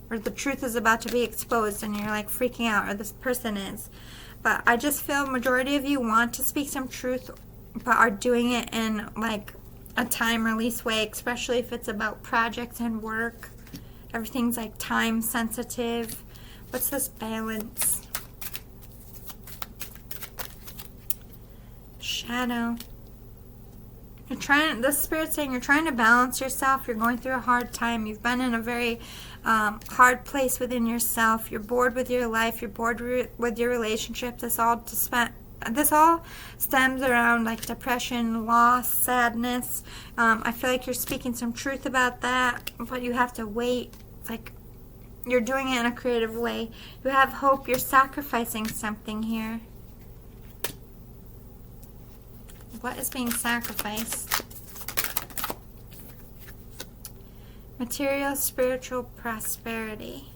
or the truth is about to be exposed and you're like freaking out, or this person is. But I just feel majority of you want to speak some truth, but are doing it in like a time release way, especially if it's about projects and work. Everything's like time sensitive. What's this balance? Shadow. You're trying, the Spirit's saying you're trying to balance yourself. You're going through a hard time. You've been in a very hard place within yourself. You're bored with your life. You're bored with your relationships. It's all this all stems around like depression, loss, sadness. I feel like you're speaking some truth about that, but you have to wait. Like, you're doing it in a creative way. You have hope. You're sacrificing something here. What is being sacrificed? Material, spiritual prosperity.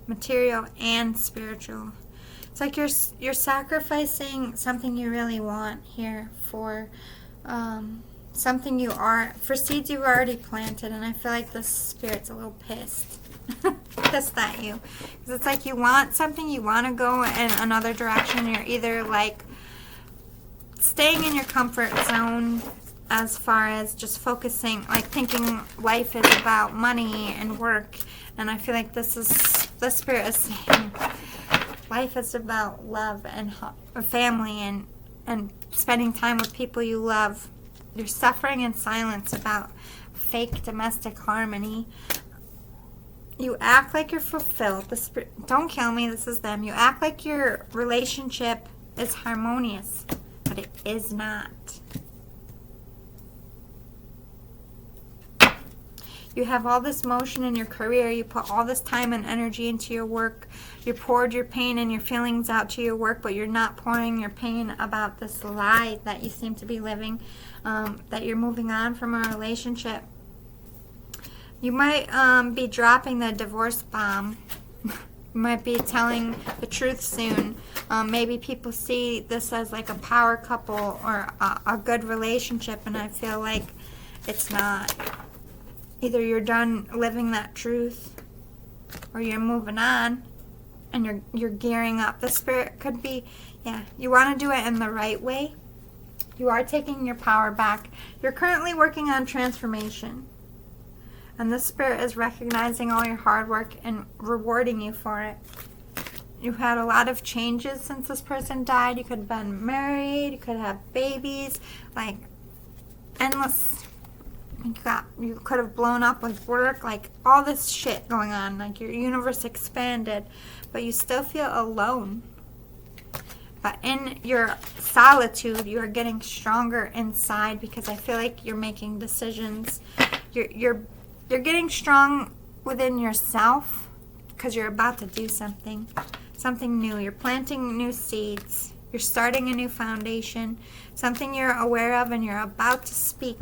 Material and spiritual. It's like you're sacrificing something you really want here for something for seeds you've already planted, and I feel like the Spirit's a little pissed. Pissed at you. Because it's like you want something, you want to go in another direction. You're either like staying in your comfort zone as far as just focusing, like thinking life is about money and work. And I feel like the Spirit is saying life is about love and family and spending time with people you love. You're suffering in silence about fake domestic harmony. You act like you're fulfilled. The Spirit, don't kill me, this is them. You act like your relationship is harmonious, but it is not. You have all this motion in your career. You put all this time and energy into your work. You poured your pain and your feelings out to your work, but you're not pouring your pain about this lie that you seem to be living, that you're moving on from a relationship. You might be dropping the divorce bomb. You might be telling the truth soon. Maybe people see this as like a power couple or a good relationship, and I feel like it's not. Either you're done living that truth or you're moving on and you're gearing up. The Spirit could be, you want to do it in the right way. You are taking your power back. You're currently working on transformation. And the Spirit is recognizing all your hard work and rewarding you for it. You've had a lot of changes since this person died. You could have been married. You could have babies. Like, endless. You could have blown up with work. Like, all this shit going on. Like, your universe expanded. But you still feel alone. But in your solitude, you are getting stronger inside, because I feel like you're making decisions. You're getting strong within yourself because you're about to do something new. You're planting new seeds. You're starting a new foundation, something you're aware of, and you're about to speak.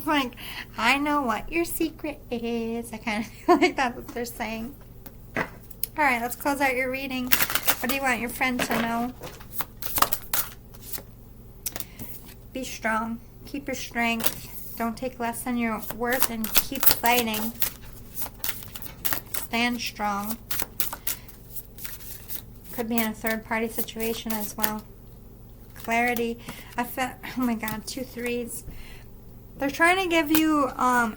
Like, I know what your secret is. I kind of feel like that's what they're saying. All right, let's close out your reading. What do you want your friend to know? Be strong. Keep your strength. Don't take less than your worth, and keep fighting. Stand strong. Could be in a third-party situation as well. Clarity. I felt, oh my God, 2 3s. They're trying to give you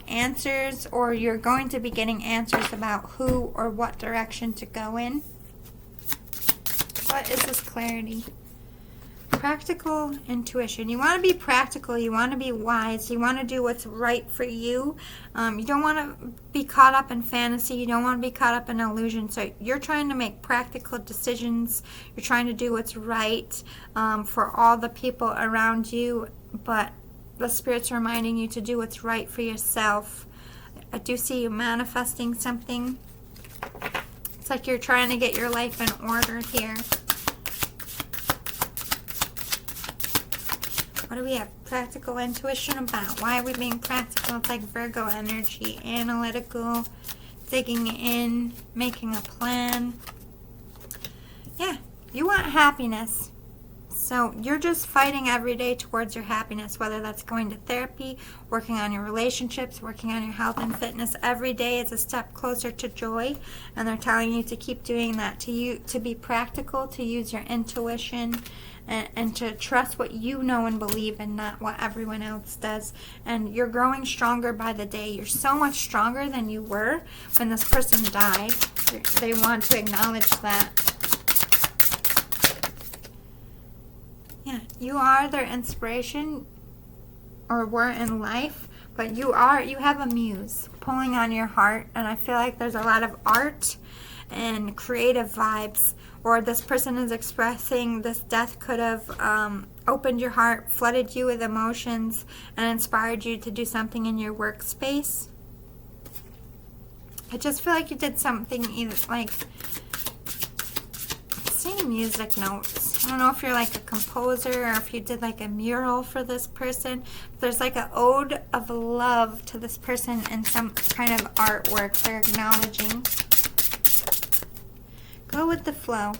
answers, or you're going to be getting answers about who or what direction to go in. What is this clarity? Practical intuition. You want to be practical. You want to be wise. You want to do what's right for you. You don't want to be caught up in fantasy. You don't want to be caught up in illusion. So you're trying to make practical decisions. You're trying to do what's right for all the people around you. But the Spirit's reminding you to do what's right for yourself. I do see you manifesting something. It's like you're trying to get your life in order here. What do we have? Practical intuition about. Why are we being practical? It's like Virgo energy. Analytical. Digging in. Making a plan. Yeah. You want happiness. So you're just fighting every day towards your happiness, whether that's going to therapy, working on your relationships, working on your health and fitness. Every day is a step closer to joy, and they're telling you to keep doing that, to be practical, to use your intuition, and to trust what you know and believe and not what everyone else does. And you're growing stronger by the day. You're so much stronger than you were when this person died. They want to acknowledge that. Yeah, you are their inspiration, or were in life, but you have a muse. pulling on your heart, and I feel like there's a lot of art and creative vibes, or this person is expressing this death could have opened your heart, flooded you with emotions, and inspired you to do something in your workspace. I just feel like you did something either like seeing music notes. I don't know if you're like a composer or if you did like a mural for this person. There's like an ode of love to this person and some kind of artwork they're acknowledging. Go with the flow.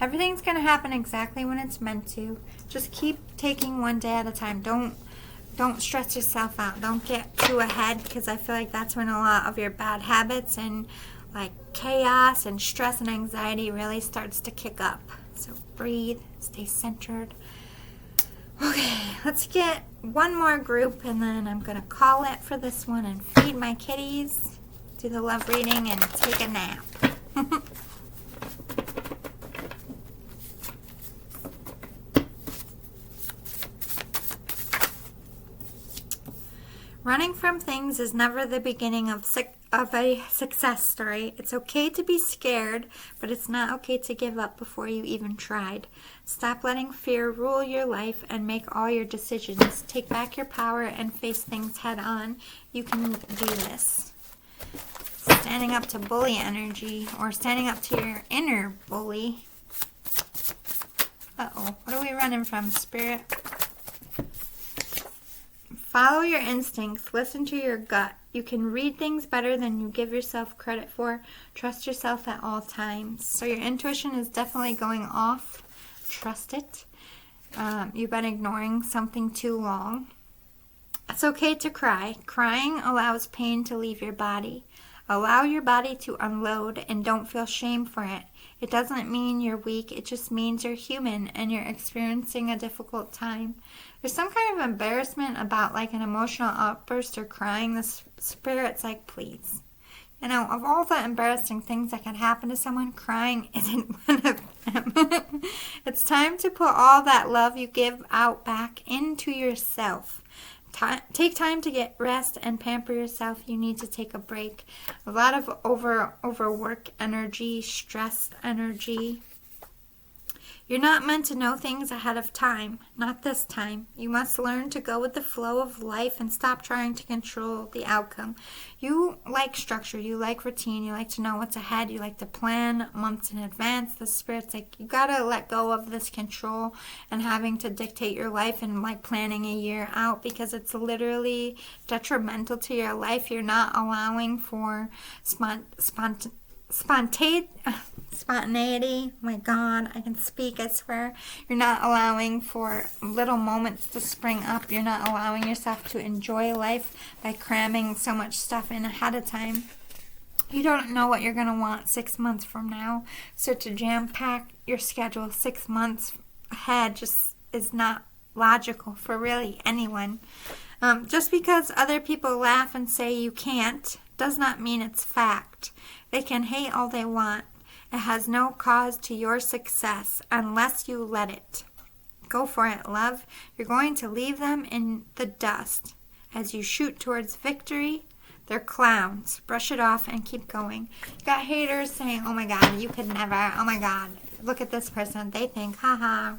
Everything's going to happen exactly when it's meant to. Just keep taking one day at a time. Don't stress yourself out. Don't get too ahead, because I feel like that's when a lot of your bad habits and like chaos and stress and anxiety really starts to kick up. So breathe, stay centered. Okay, let's get one more group and then I'm going to call it for this one and feed my kitties, do the love reading, and take a nap. Running from things is never the beginning of a success story. It's okay to be scared, but it's not okay to give up before you even tried. Stop letting fear rule your life and make all your decisions. Take back your power and face things head on. You can do this. Standing up to bully energy, or standing up to your inner bully. Uh-oh, what are we running from, Spirit? Follow your instincts. Listen to your gut. You can read things better than you give yourself credit for. Trust yourself at all times. So your intuition is definitely going off. Trust it. You've been ignoring something too long. It's okay to cry. Crying allows pain to leave your body. Allow your body to unload and don't feel shame for it. It doesn't mean you're weak. It just means you're human and you're experiencing a difficult time. There's some kind of embarrassment about like an emotional outburst or crying. The Spirit's like, please. You know, of all the embarrassing things that can happen to someone, crying isn't one of them. It's time to put all that love you give out back into yourself. Take time to get rest and pamper yourself. You need to take a break. A lot of overwork energy, stress energy. You're not meant to know things ahead of time. Not this time. You must learn to go with the flow of life and stop trying to control the outcome. You like structure. You like routine. You like to know what's ahead. You like to plan months in advance. The Spirit's like, you gotta let go of this control and having to dictate your life and like planning a year out, because it's literally detrimental to your life. You're not allowing for spontaneity. Oh my God, I can speak, I swear. You're not allowing for little moments to spring up. You're not allowing yourself to enjoy life by cramming so much stuff in ahead of time. You don't know what you're going to want 6 months from now. So to jam pack your schedule 6 months ahead just is not logical for really anyone. Just because other people laugh and say you can't does not mean it's fact. They can hate all they want. It has no cause to your success unless you let it. Go for it, love. You're going to leave them in the dust. As you shoot towards victory, they're clowns. Brush it off and keep going. You got haters saying, oh my God, you could never. Oh my God, look at this person. They think, haha,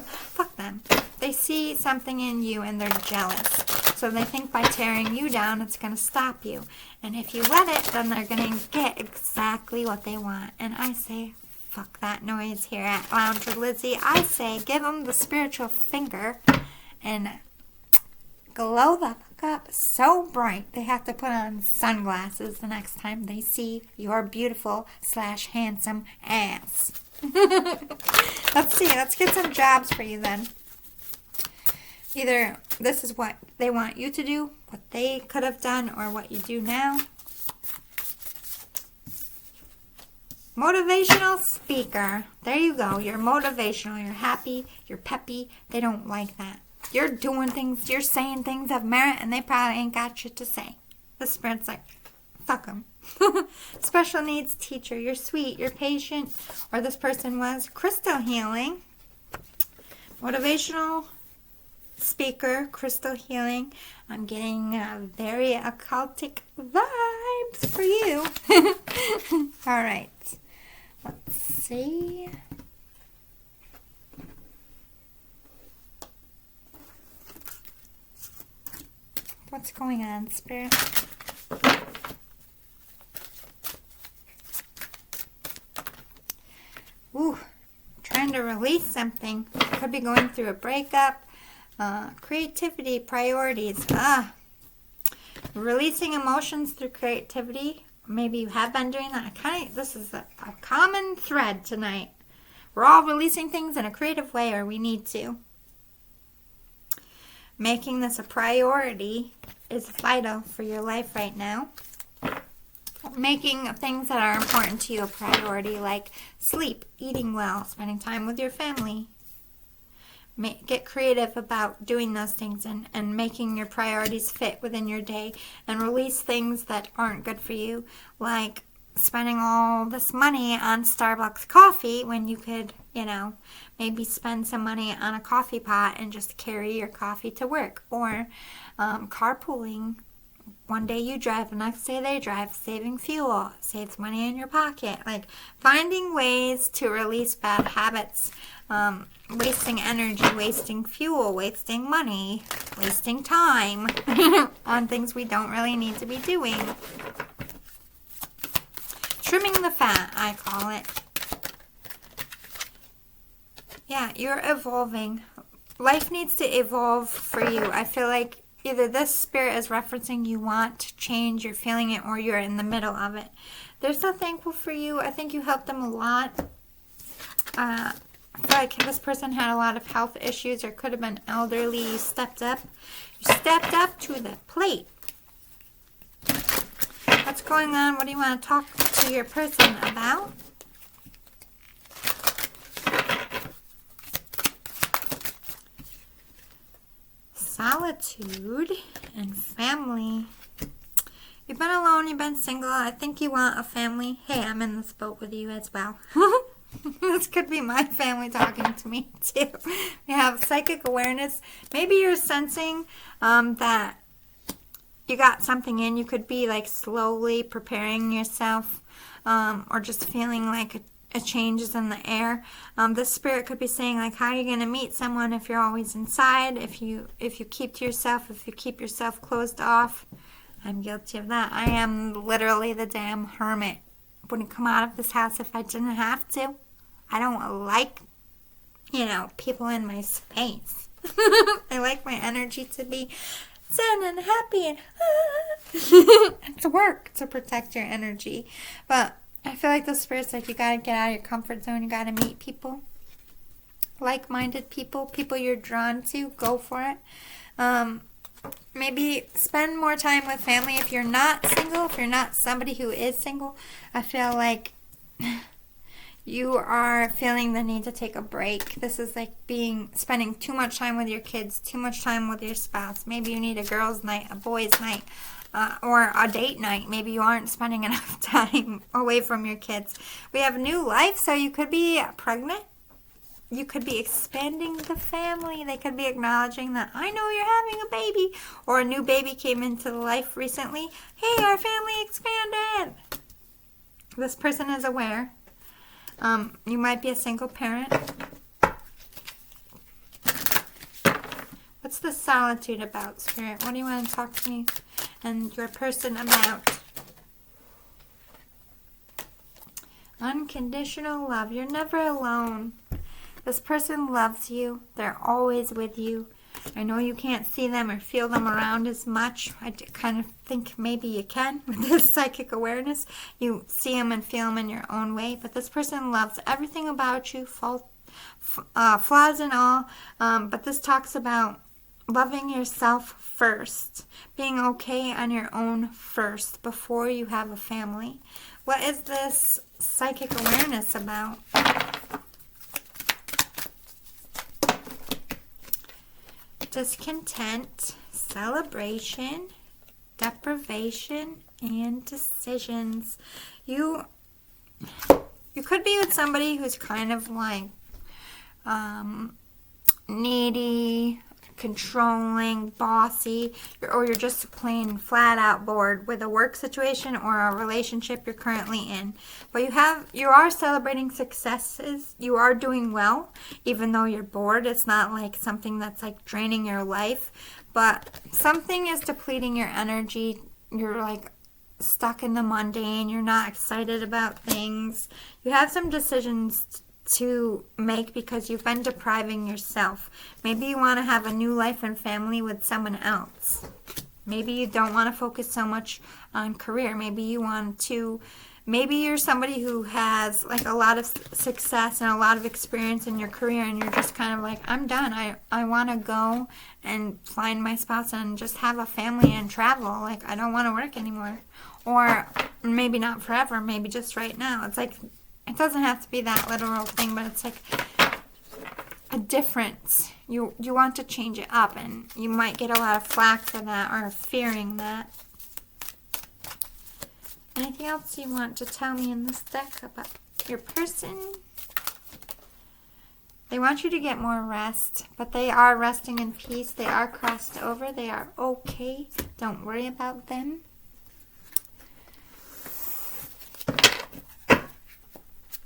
fuck them. They see something in you and they're jealous. So they think by tearing you down, it's going to stop you. And if you let it, then they're going to get exactly what they want. And I say, fuck that noise here at Lounge with Lizzie. I say, give them the spiritual finger and glow the fuck up so bright they have to put on sunglasses the next time they see your beautiful/handsome ass. Let's see. Let's get some jobs for you then. Either this is what they want you to do, what they could have done, or what you do now. Motivational speaker. There you go. You're motivational. You're happy. You're peppy. They don't like that. You're doing things. You're saying things of merit, and they probably ain't got shit to say. The Spirit's like, fuck them. Special needs teacher. You're sweet. You're patient. Or this person was crystal healing. Motivational speaker, crystal healing. I'm getting a very occultic vibe. vibes for you. All right. Let's see. What's going on, Spirit? Ooh, trying to release something. Could be going through a breakup. Creativity, priorities. Releasing emotions through creativity. Maybe you have been doing that. This is a common thread tonight. We're all releasing things in a creative way, or we need to. Making this a priority is vital for your life right now. Making things that are important to you a priority, like sleep, eating well, spending time with your family. Get creative about doing those things and making your priorities fit within your day, and release things that aren't good for you, like spending all this money on Starbucks coffee when you could, maybe spend some money on a coffee pot and just carry your coffee to work. Or carpooling. One day you drive, the next day they drive, saving fuel, saves money in your pocket. Like finding ways to release bad habits, wasting energy, wasting fuel, wasting money, wasting time on things we don't really need to be doing. Trimming the fat, I call it. Yeah, you're evolving. Life needs to evolve for you. I feel like either this spirit is referencing you want to change, you're feeling it, or you're in the middle of it. They're so thankful for you. I think you helped them a lot. I feel like this person had a lot of health issues or could have been elderly. You stepped up. You stepped up to the plate. What's going on? What do you want to talk to your person about? Solitude and family. You've been alone, you've been single. I think you want a family. Hey, I'm in this boat with you as well. This could be my family talking to me too. We have psychic awareness. Maybe you're sensing that you got something in. You could be like slowly preparing yourself, or just feeling like a change is in the air. This spirit could be saying, like, how are you going to meet someone if you're always inside, if you keep to yourself, if you keep yourself closed off. I'm guilty of that. I am literally the damn hermit. Wouldn't come out of this house if I didn't have to. I don't like, people in my space. I like my energy to be zen and happy and it's work to protect your energy. But I feel like the spirit's like, you gotta get out of your comfort zone. You gotta meet people, like-minded people you're drawn to. Go for it. Maybe spend more time with family if you're not single. If you're not somebody who is single, I feel like you are feeling the need to take a break. This is like spending too much time with your kids, too much time with your spouse. Maybe you need a girls' night, a boys' night. Or a date night. Maybe you aren't spending enough time away from your kids. We have new life, so you could be pregnant. You could be expanding the family. They could be acknowledging that, I know you're having a baby. Or a new baby came into life recently. Hey, our family expanded. This person is aware. You might be a single parent. What's the solitude about, Spirit? What do you want to talk to me and your person about? Unconditional love. You're never alone. This person loves you. They're always with you. I know you can't see them or feel them around as much. I kind of think maybe you can with this psychic awareness. You see them and feel them in your own way. But this person loves everything about you, flaws and all. But this talks about loving yourself first. Being okay on your own first before you have a family. What is this psychic awareness about? Discontent, celebration, deprivation, and decisions. You could be with somebody who's kind of like needy, controlling, bossy, or you're just plain flat out bored with a work situation or a relationship you're currently in. But you are celebrating successes. You are doing well, even though you're bored. It's not like something that's like draining your life, but something is depleting your energy. You're like stuck in the mundane. You're not excited about things. You have some decisions to make because you've been depriving yourself. Maybe you want to have a new life and family with someone else. Maybe you don't want to focus so much on career. Maybe you're somebody who has like a lot of success and a lot of experience in your career, and you're just kind of like, I'm done. I want to go and find my spouse and just have a family and travel. Like, I don't want to work anymore. Or maybe not forever, maybe just right now. It's like, it doesn't have to be that literal thing, but it's like a difference. You want to change it up, and you might get a lot of flack for that or fearing that. Anything else you want to tell me in this deck about your person? They want you to get more rest, but they are resting in peace. They are crossed over. They are okay. Don't worry about them.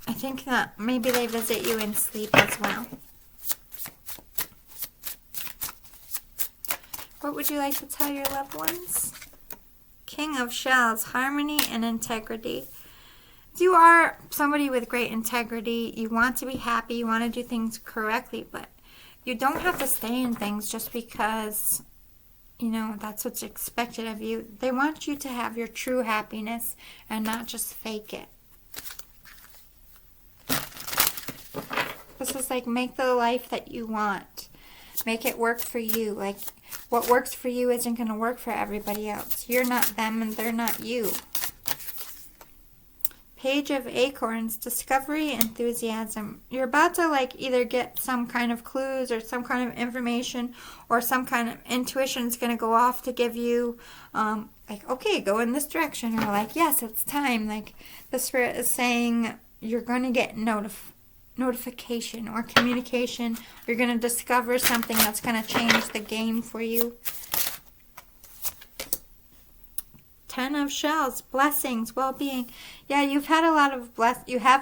I think that maybe they visit you in sleep as well. What would you like to tell your loved ones? King of Shells, harmony and integrity. You are somebody with great integrity. You want to be happy. You want to do things correctly, but you don't have to stay in things just because, that's what's expected of you. They want you to have your true happiness and not just fake it. This is like, make the life that you want. Make it work for you. Like, what works for you isn't going to work for everybody else. You're not them and they're not you. Page of Acorns, discovery, enthusiasm. You're about to either get some kind of clues or some kind of information, or some kind of intuition is going to go off to give you, okay, go in this direction. Or yes, it's time. The Spirit is saying you're going to get notification or communication. You're going to discover something that's going to change the game for you. Ten of Shells, blessings, well-being. Yeah, you have a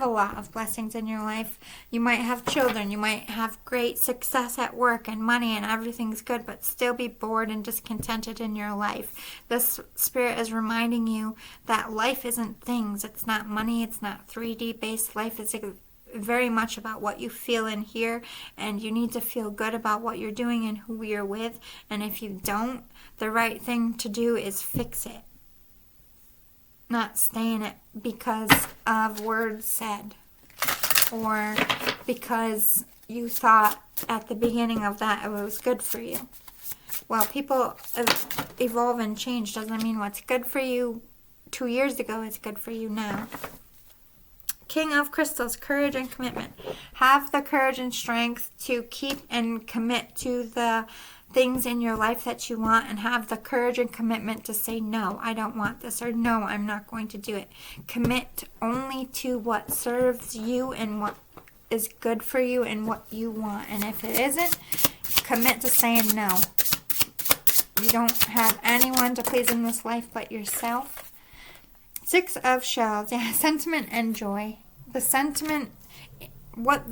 lot of blessings in your life. You might have children. You might have great success at work and money and everything's good, but still be bored and discontented in your life. This Spirit is reminding you that life isn't things. It's not money. It's not 3D based. Life is very much about what you feel in here, and you need to feel good about what you're doing and who you're with. And if you don't, the right thing to do is fix it. Not stay in it because of words said, or because you thought at the beginning of that it was good for you. Well, people evolve and change. Doesn't mean what's good for you 2 years ago is good for you now. King of Crystals, courage and commitment. Have the courage and strength to keep and commit to the things in your life that you want, and have the courage and commitment to say, no, I don't want this, or no, I'm not going to do it. Commit only to what serves you and what is good for you and what you want. And if it isn't, commit to saying no. You don't have anyone to please in this life but yourself. Six of Shells, sentiment and joy. The sentiment, what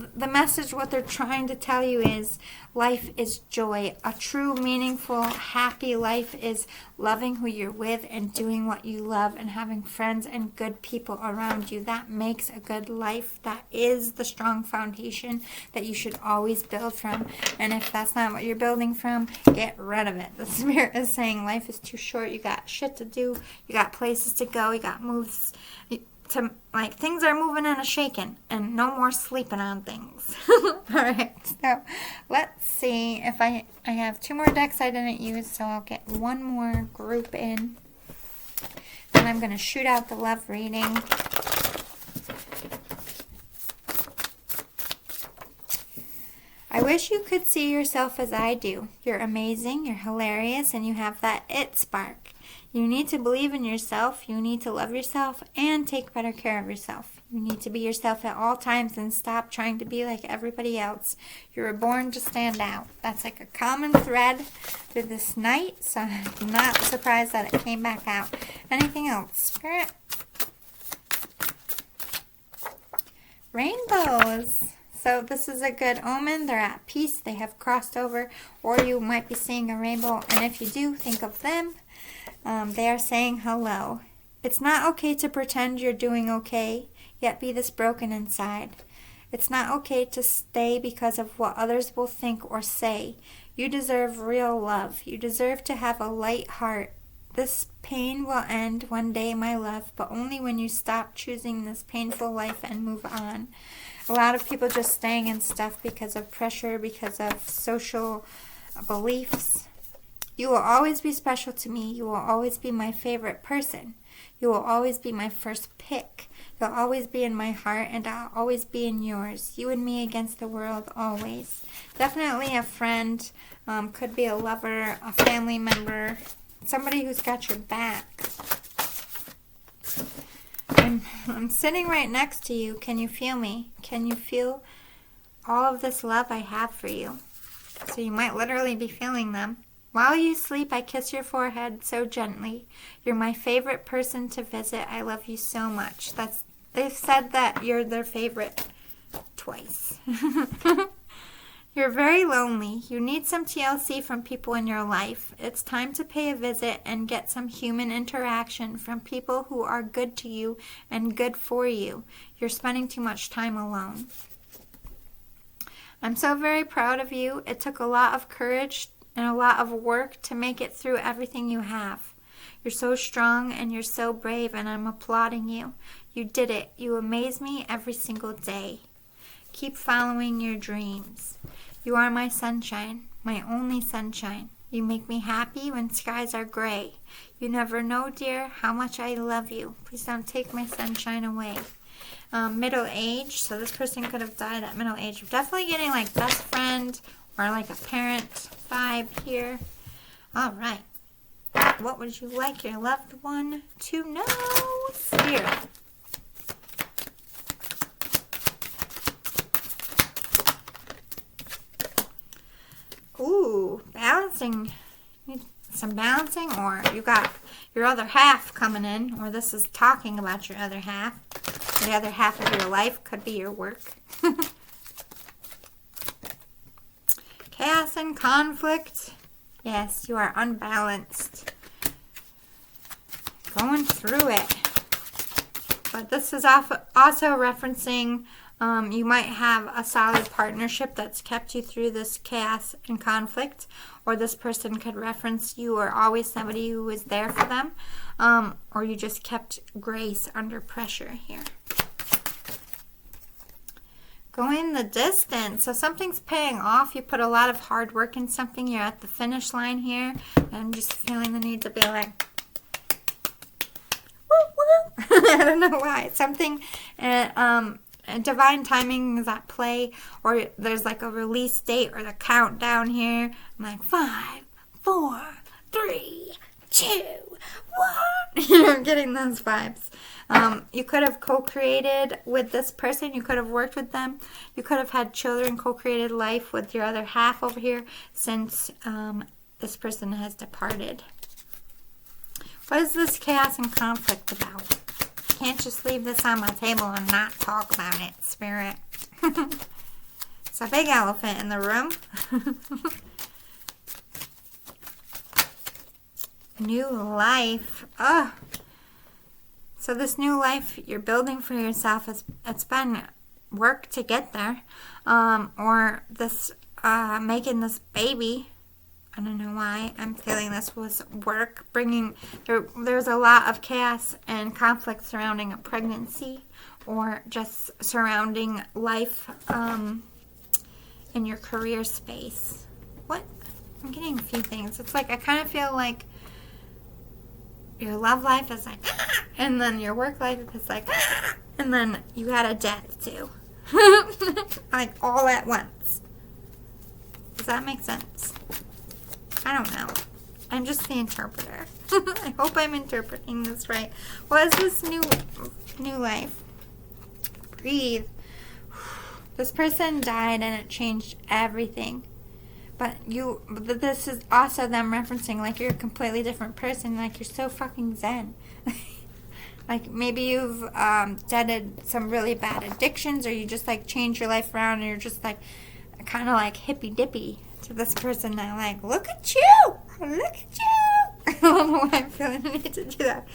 they're trying to tell you is life is joy. A true, meaningful, happy life is loving who you're with and doing what you love and having friends and good people around you. That makes a good life. That is the strong foundation that you should always build from. And if that's not what you're building from, get rid of it. The Spirit is saying life is too short. You got shit to do. You got places to go. You got moves things are moving and shaking, and no more sleeping on things. Alright, so let's see if I have 2 more decks I didn't use, so I'll get 1 more group in. Then I'm going to shoot out the love reading. I wish you could see yourself as I do. You're amazing, you're hilarious, and you have that it spark. You need to believe in yourself, you need to love yourself, and take better care of yourself. You need to be yourself at all times and stop trying to be like everybody else. You were born to stand out. That's like a common thread through this night, so I'm not surprised that it came back out. Anything else, Spirit? Rainbows. So this is a good omen. They're at peace. They have crossed over, or you might be seeing a rainbow. And if you do, think of them. They are saying hello. It's not okay to pretend you're doing okay, yet be this broken inside. It's not okay to stay because of what others will think or say. You deserve real love. You deserve to have a light heart. This pain will end one day, my love, but only when you stop choosing this painful life and move on. A lot of people just staying in stuff because of pressure, because of social beliefs. You will always be special to me. You will always be my favorite person. You will always be my first pick. You'll always be in my heart, and I'll always be in yours. You and me against the world, always. Definitely a friend. Could be a lover, a family member, somebody who's got your back. I'm sitting right next to you. Can you feel me? Can you feel all of this love I have for you? So you might literally be feeling them. While you sleep, I kiss your forehead so gently. You're my favorite person to visit. I love you so much. They've said that you're their favorite twice. You're very lonely. You need some TLC from people in your life. It's time to pay a visit and get some human interaction from people who are good to you and good for you. You're spending too much time alone. I'm so very proud of you. It took a lot of courage and a lot of work to make it through everything you have. You're so strong and you're so brave, and I'm applauding you. You did it. You amaze me every single day. Keep following your dreams. You are my sunshine, my only sunshine. You make me happy when skies are gray. You never know, dear, how much I love you. Please don't take my sunshine away. Middle age, so this person could have died at middle age. I'm definitely getting like best friend or like a parent vibe here. All right. What would you like your loved one to know? Spirit. Ooh, balancing. Need some balancing, or you got your other half coming in, or this is talking about your other half. The other half of your life could be your work. Chaos and conflict. Yes, you are unbalanced. Going through it. But this is also referencing you might have a solid partnership that's kept you through this chaos and conflict, or this person could reference you are always somebody who was there for them, or you just kept grace under pressure here. Going the distance. So something's paying off. You put a lot of hard work in something. You're at the finish line here. And I'm just feeling the need to be like, woo, woo. I don't know why. Something, divine timing is at play, or there's like a release date or the countdown here. I'm like 5, 4, 3, 2, 1. I'm getting those vibes. You could have co-created with this person. You could have worked with them. You could have had children, co-created life with your other half over here since this person has departed. What is this chaos and conflict about? Can't just leave this on my table and not talk about it, Spirit. It's a big elephant in the room. New life. Ugh. So this new life you're building for yourself, it's been work to get there. Or this making this baby. I don't know why I'm feeling this was work. There's a lot of chaos and conflict surrounding a pregnancy, or just surrounding life in your career space. What? I'm getting a few things. It's like I kind of feel like your love life is like, and then your work life is like, and then you had a death too. Like all at once. Does that make sense? I don't know. I'm just the interpreter. I hope I'm interpreting this right. What is this new life? breathe. This person died and it changed everything. But this is also them referencing, like, you're a completely different person. Like, you're so fucking zen. Like, maybe you've deaded some really bad addictions, or you just, like, changed your life around, and you're just, like, kind of, like, hippy-dippy to this person now. Like, look at you! Look at you! I don't know why I'm feeling the need to do that.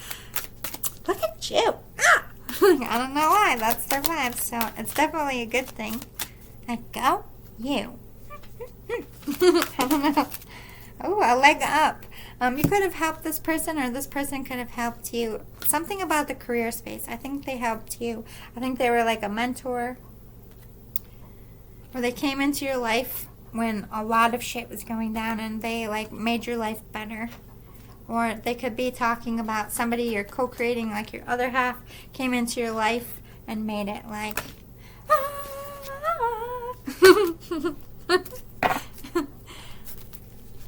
Look at you! Ah! I don't know why. That's their vibe, so it's definitely a good thing. Like, go you. I don't know. Oh, a leg up. You could have helped this person, or this person could have helped you. Something about the career space. I think they helped you. I think they were like a mentor. Or they came into your life when a lot of shit was going down and they, like, made your life better. Or they could be talking about somebody you're co-creating, like your other half came into your life and made it like...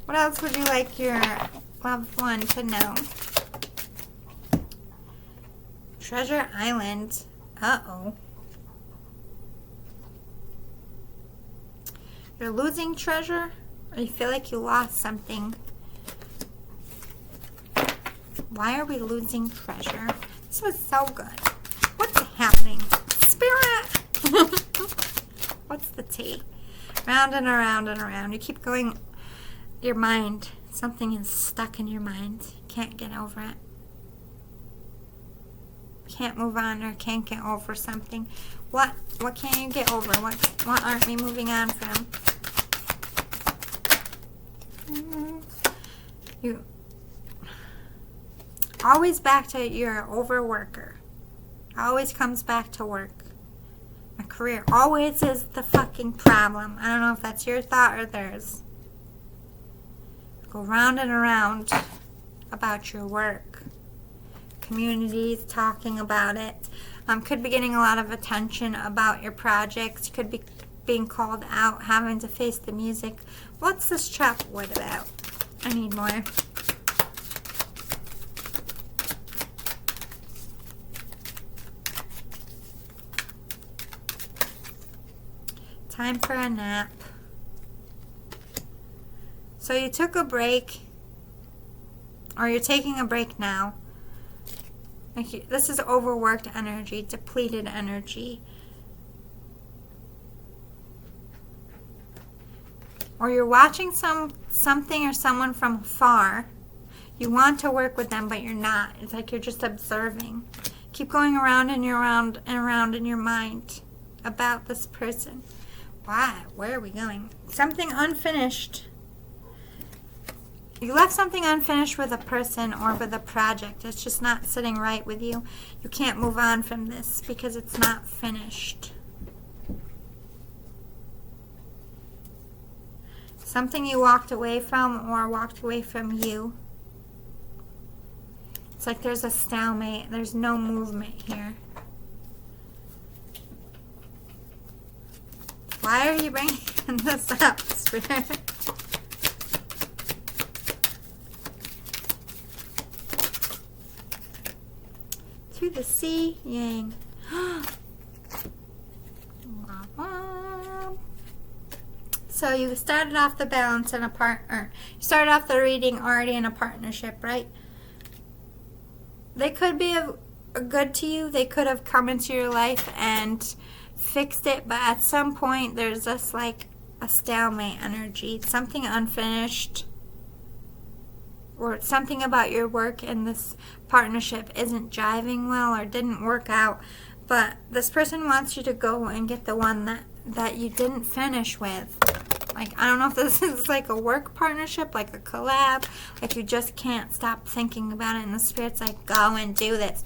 What else would you like your loved one to know? Treasure Island. Uh-oh. You're losing treasure? Or you feel like you lost something? Why are we losing treasure? This was so good. What's happening? Spirit! What's the tea? Round and around and around. You keep going... Your mind, something is stuck in your mind. You can't get over it. Can't move on or can't get over something. What can't you get over? What aren't we moving on from? You always back to you're an overworker. Always comes back to work. My career always is the fucking problem. I don't know if that's your thought or theirs. Go round and around about your work. Communities talking about it. Could be getting a lot of attention about your projects. Could be being called out, having to face the music. What's this chop wood about? I need more. Time for a nap. So you took a break, or you're taking a break now. Like this is overworked energy, depleted energy. Or you're watching something or someone from afar. You want to work with them, but you're not. It's like you're just observing. Keep going around and around and around in your mind about this person. Why? Where are we going? Something unfinished. You left something unfinished with a person or with a project. It's just not sitting right with you. You can't move on from this because it's not finished. Something you walked away from or walked away from you. It's like there's a stalemate. There's no movement here. Why are you bringing this up, Spirit? To the sea, yang. So you started off the balance in you started off the reading already in a partnership, right? They could be good to you. They could have come into your life and fixed it, but at some point there's just like a stalemate energy, something unfinished, or something about your work in this partnership isn't jiving well or didn't work out. But this person wants you to go and get the one that you didn't finish with. Like, I don't know if this is like a work partnership, like a collab, like you just can't stop thinking about it and the Spirit's like, go and do this.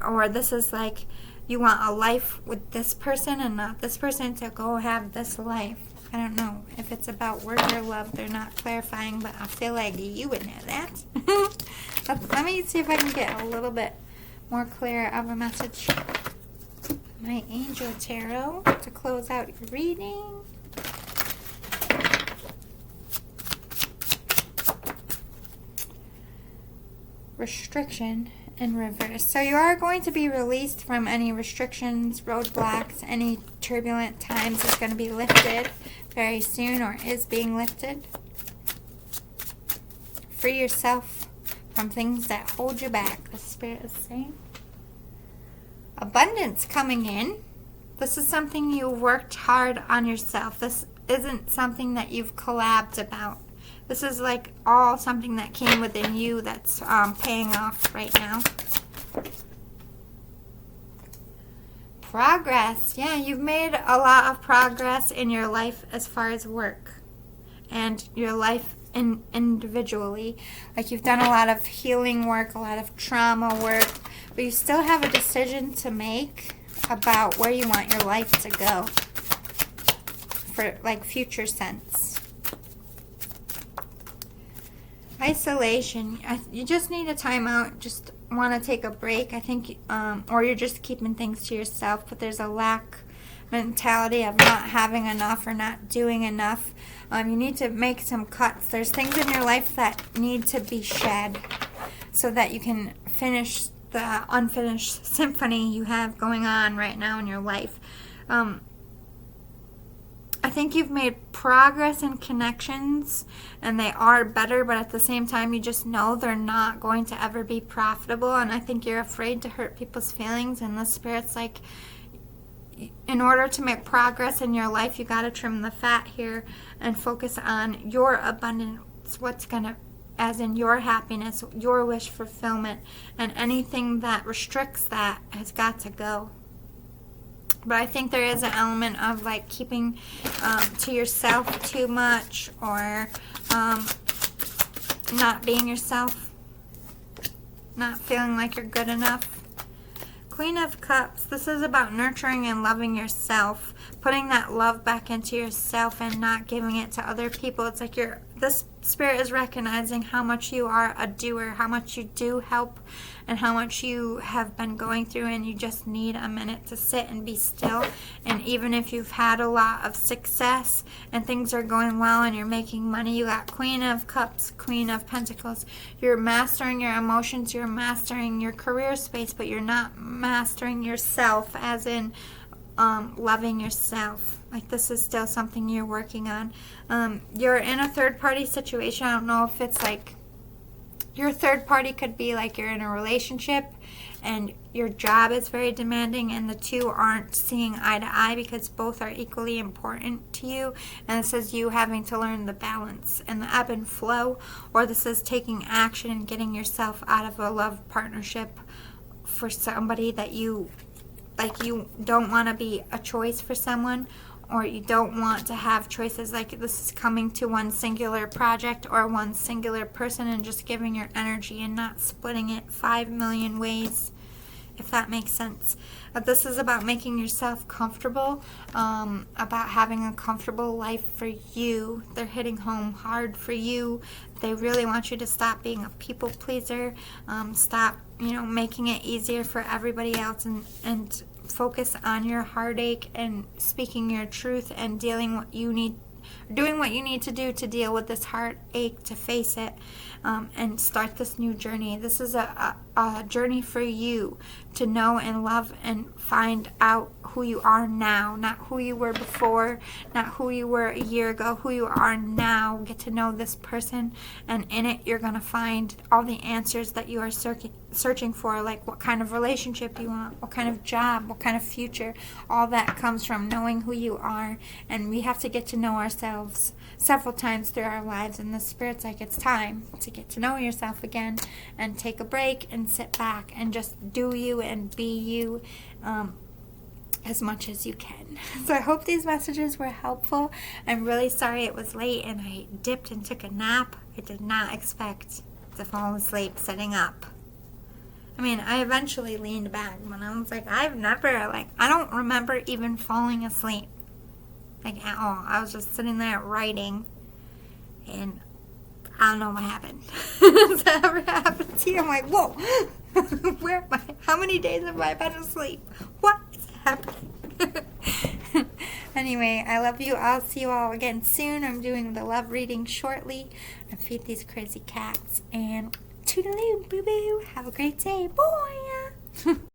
Or this is like, you want a life with this person and not this person to go have this life. I don't know if it's about work or love. They're not clarifying, but I feel like you would know that. Let me see if I can get a little bit more clear of a message. My Angel Tarot to close out your reading. restriction in reverse. So you are going to be released from any restrictions, roadblocks, any turbulent times is going to be lifted very soon or is being lifted. Free yourself from things that hold you back, the Spirit is saying. Abundance coming in. This is something you worked hard on yourself. This isn't something that you've collabed about. This is like all something that came within you that's paying off right now. Progress. Yeah, you've made a lot of progress in your life as far as work and your life individually. Like you've done a lot of healing work, a lot of trauma work, but you still have a decision to make about where you want your life to go for like future sense. Isolation. You just need a timeout. Just want to take a break. I think, or you're just keeping things to yourself. But there's a lack mentality of not having enough or not doing enough. You need to make some cuts. There's things in your life that need to be shed so that you can finish the unfinished symphony you have going on right now in your life. I think you've made progress in connections and they are better, but at the same time you just know they're not going to ever be profitable, and I think you're afraid to hurt people's feelings, and the Spirit's like, in order to make progress in your life, you got to trim the fat here and focus on your abundance, what's going to, as in your happiness, your wish fulfillment, and anything that restricts that has got to go. But I think there is an element of like keeping to yourself too much, or not being yourself, not feeling like you're good enough. Queen of Cups. This is about nurturing and loving yourself, putting that love back into yourself and not giving it to other people. It's like this Spirit is recognizing how much you are a doer, how much you do help, and how much you have been going through, and you just need a minute to sit and be still. And even if you've had a lot of success and things are going well and you're making money, you got Queen of Cups, Queen of Pentacles. You're mastering your emotions, you're mastering your career space, but you're not mastering yourself, as in loving yourself. Like this is still something you're working on. You're in a third party situation. I don't know if it's like your third party could be like you're in a relationship and your job is very demanding and the two aren't seeing eye to eye because both are equally important to you, and this is you having to learn the balance and the ebb and flow, or this is taking action and getting yourself out of a love partnership for somebody that you don't want to be a choice for someone, or you don't want to have choices. Like this is coming to one singular project or one singular person and just giving your energy and not splitting it 5 million ways, if that makes sense. This is about making yourself comfortable, about having a comfortable life for you. They're hitting home hard for you. They really want you to stop being a people pleaser, stop making it easier for everybody else, and focus on your heartache and speaking your truth and doing what you need to do to deal with this heartache, to face it, and start this new journey. This is a journey for you to know and love and find out who you are now, not who you were before, not who you were a year ago, who you are now. Get to know this person, and in it you're going to find all the answers that you are searching for, like what kind of relationship you want, what kind of job, what kind of future. All that comes from knowing who you are, and we have to get to know ourselves several times through our lives, and the Spirit's like, it's time to get to know yourself again and take a break and sit back and just do you and be you as much as you can. So I hope these messages were helpful. I'm really sorry it was late and I dipped and took a nap. I did not expect to fall asleep sitting up. I mean, I eventually leaned back, but I was like, I don't remember even falling asleep, like at all. I was just sitting there writing, and I don't know what happened. Has that ever happened to you? I'm like, whoa, where am I? How many days have I been asleep? What is happening? Anyway, I love you. I'll see you all again soon. I'm doing the love reading shortly. I feed these crazy cats, and Toodaloo, boo boo. Have a great day. Boy.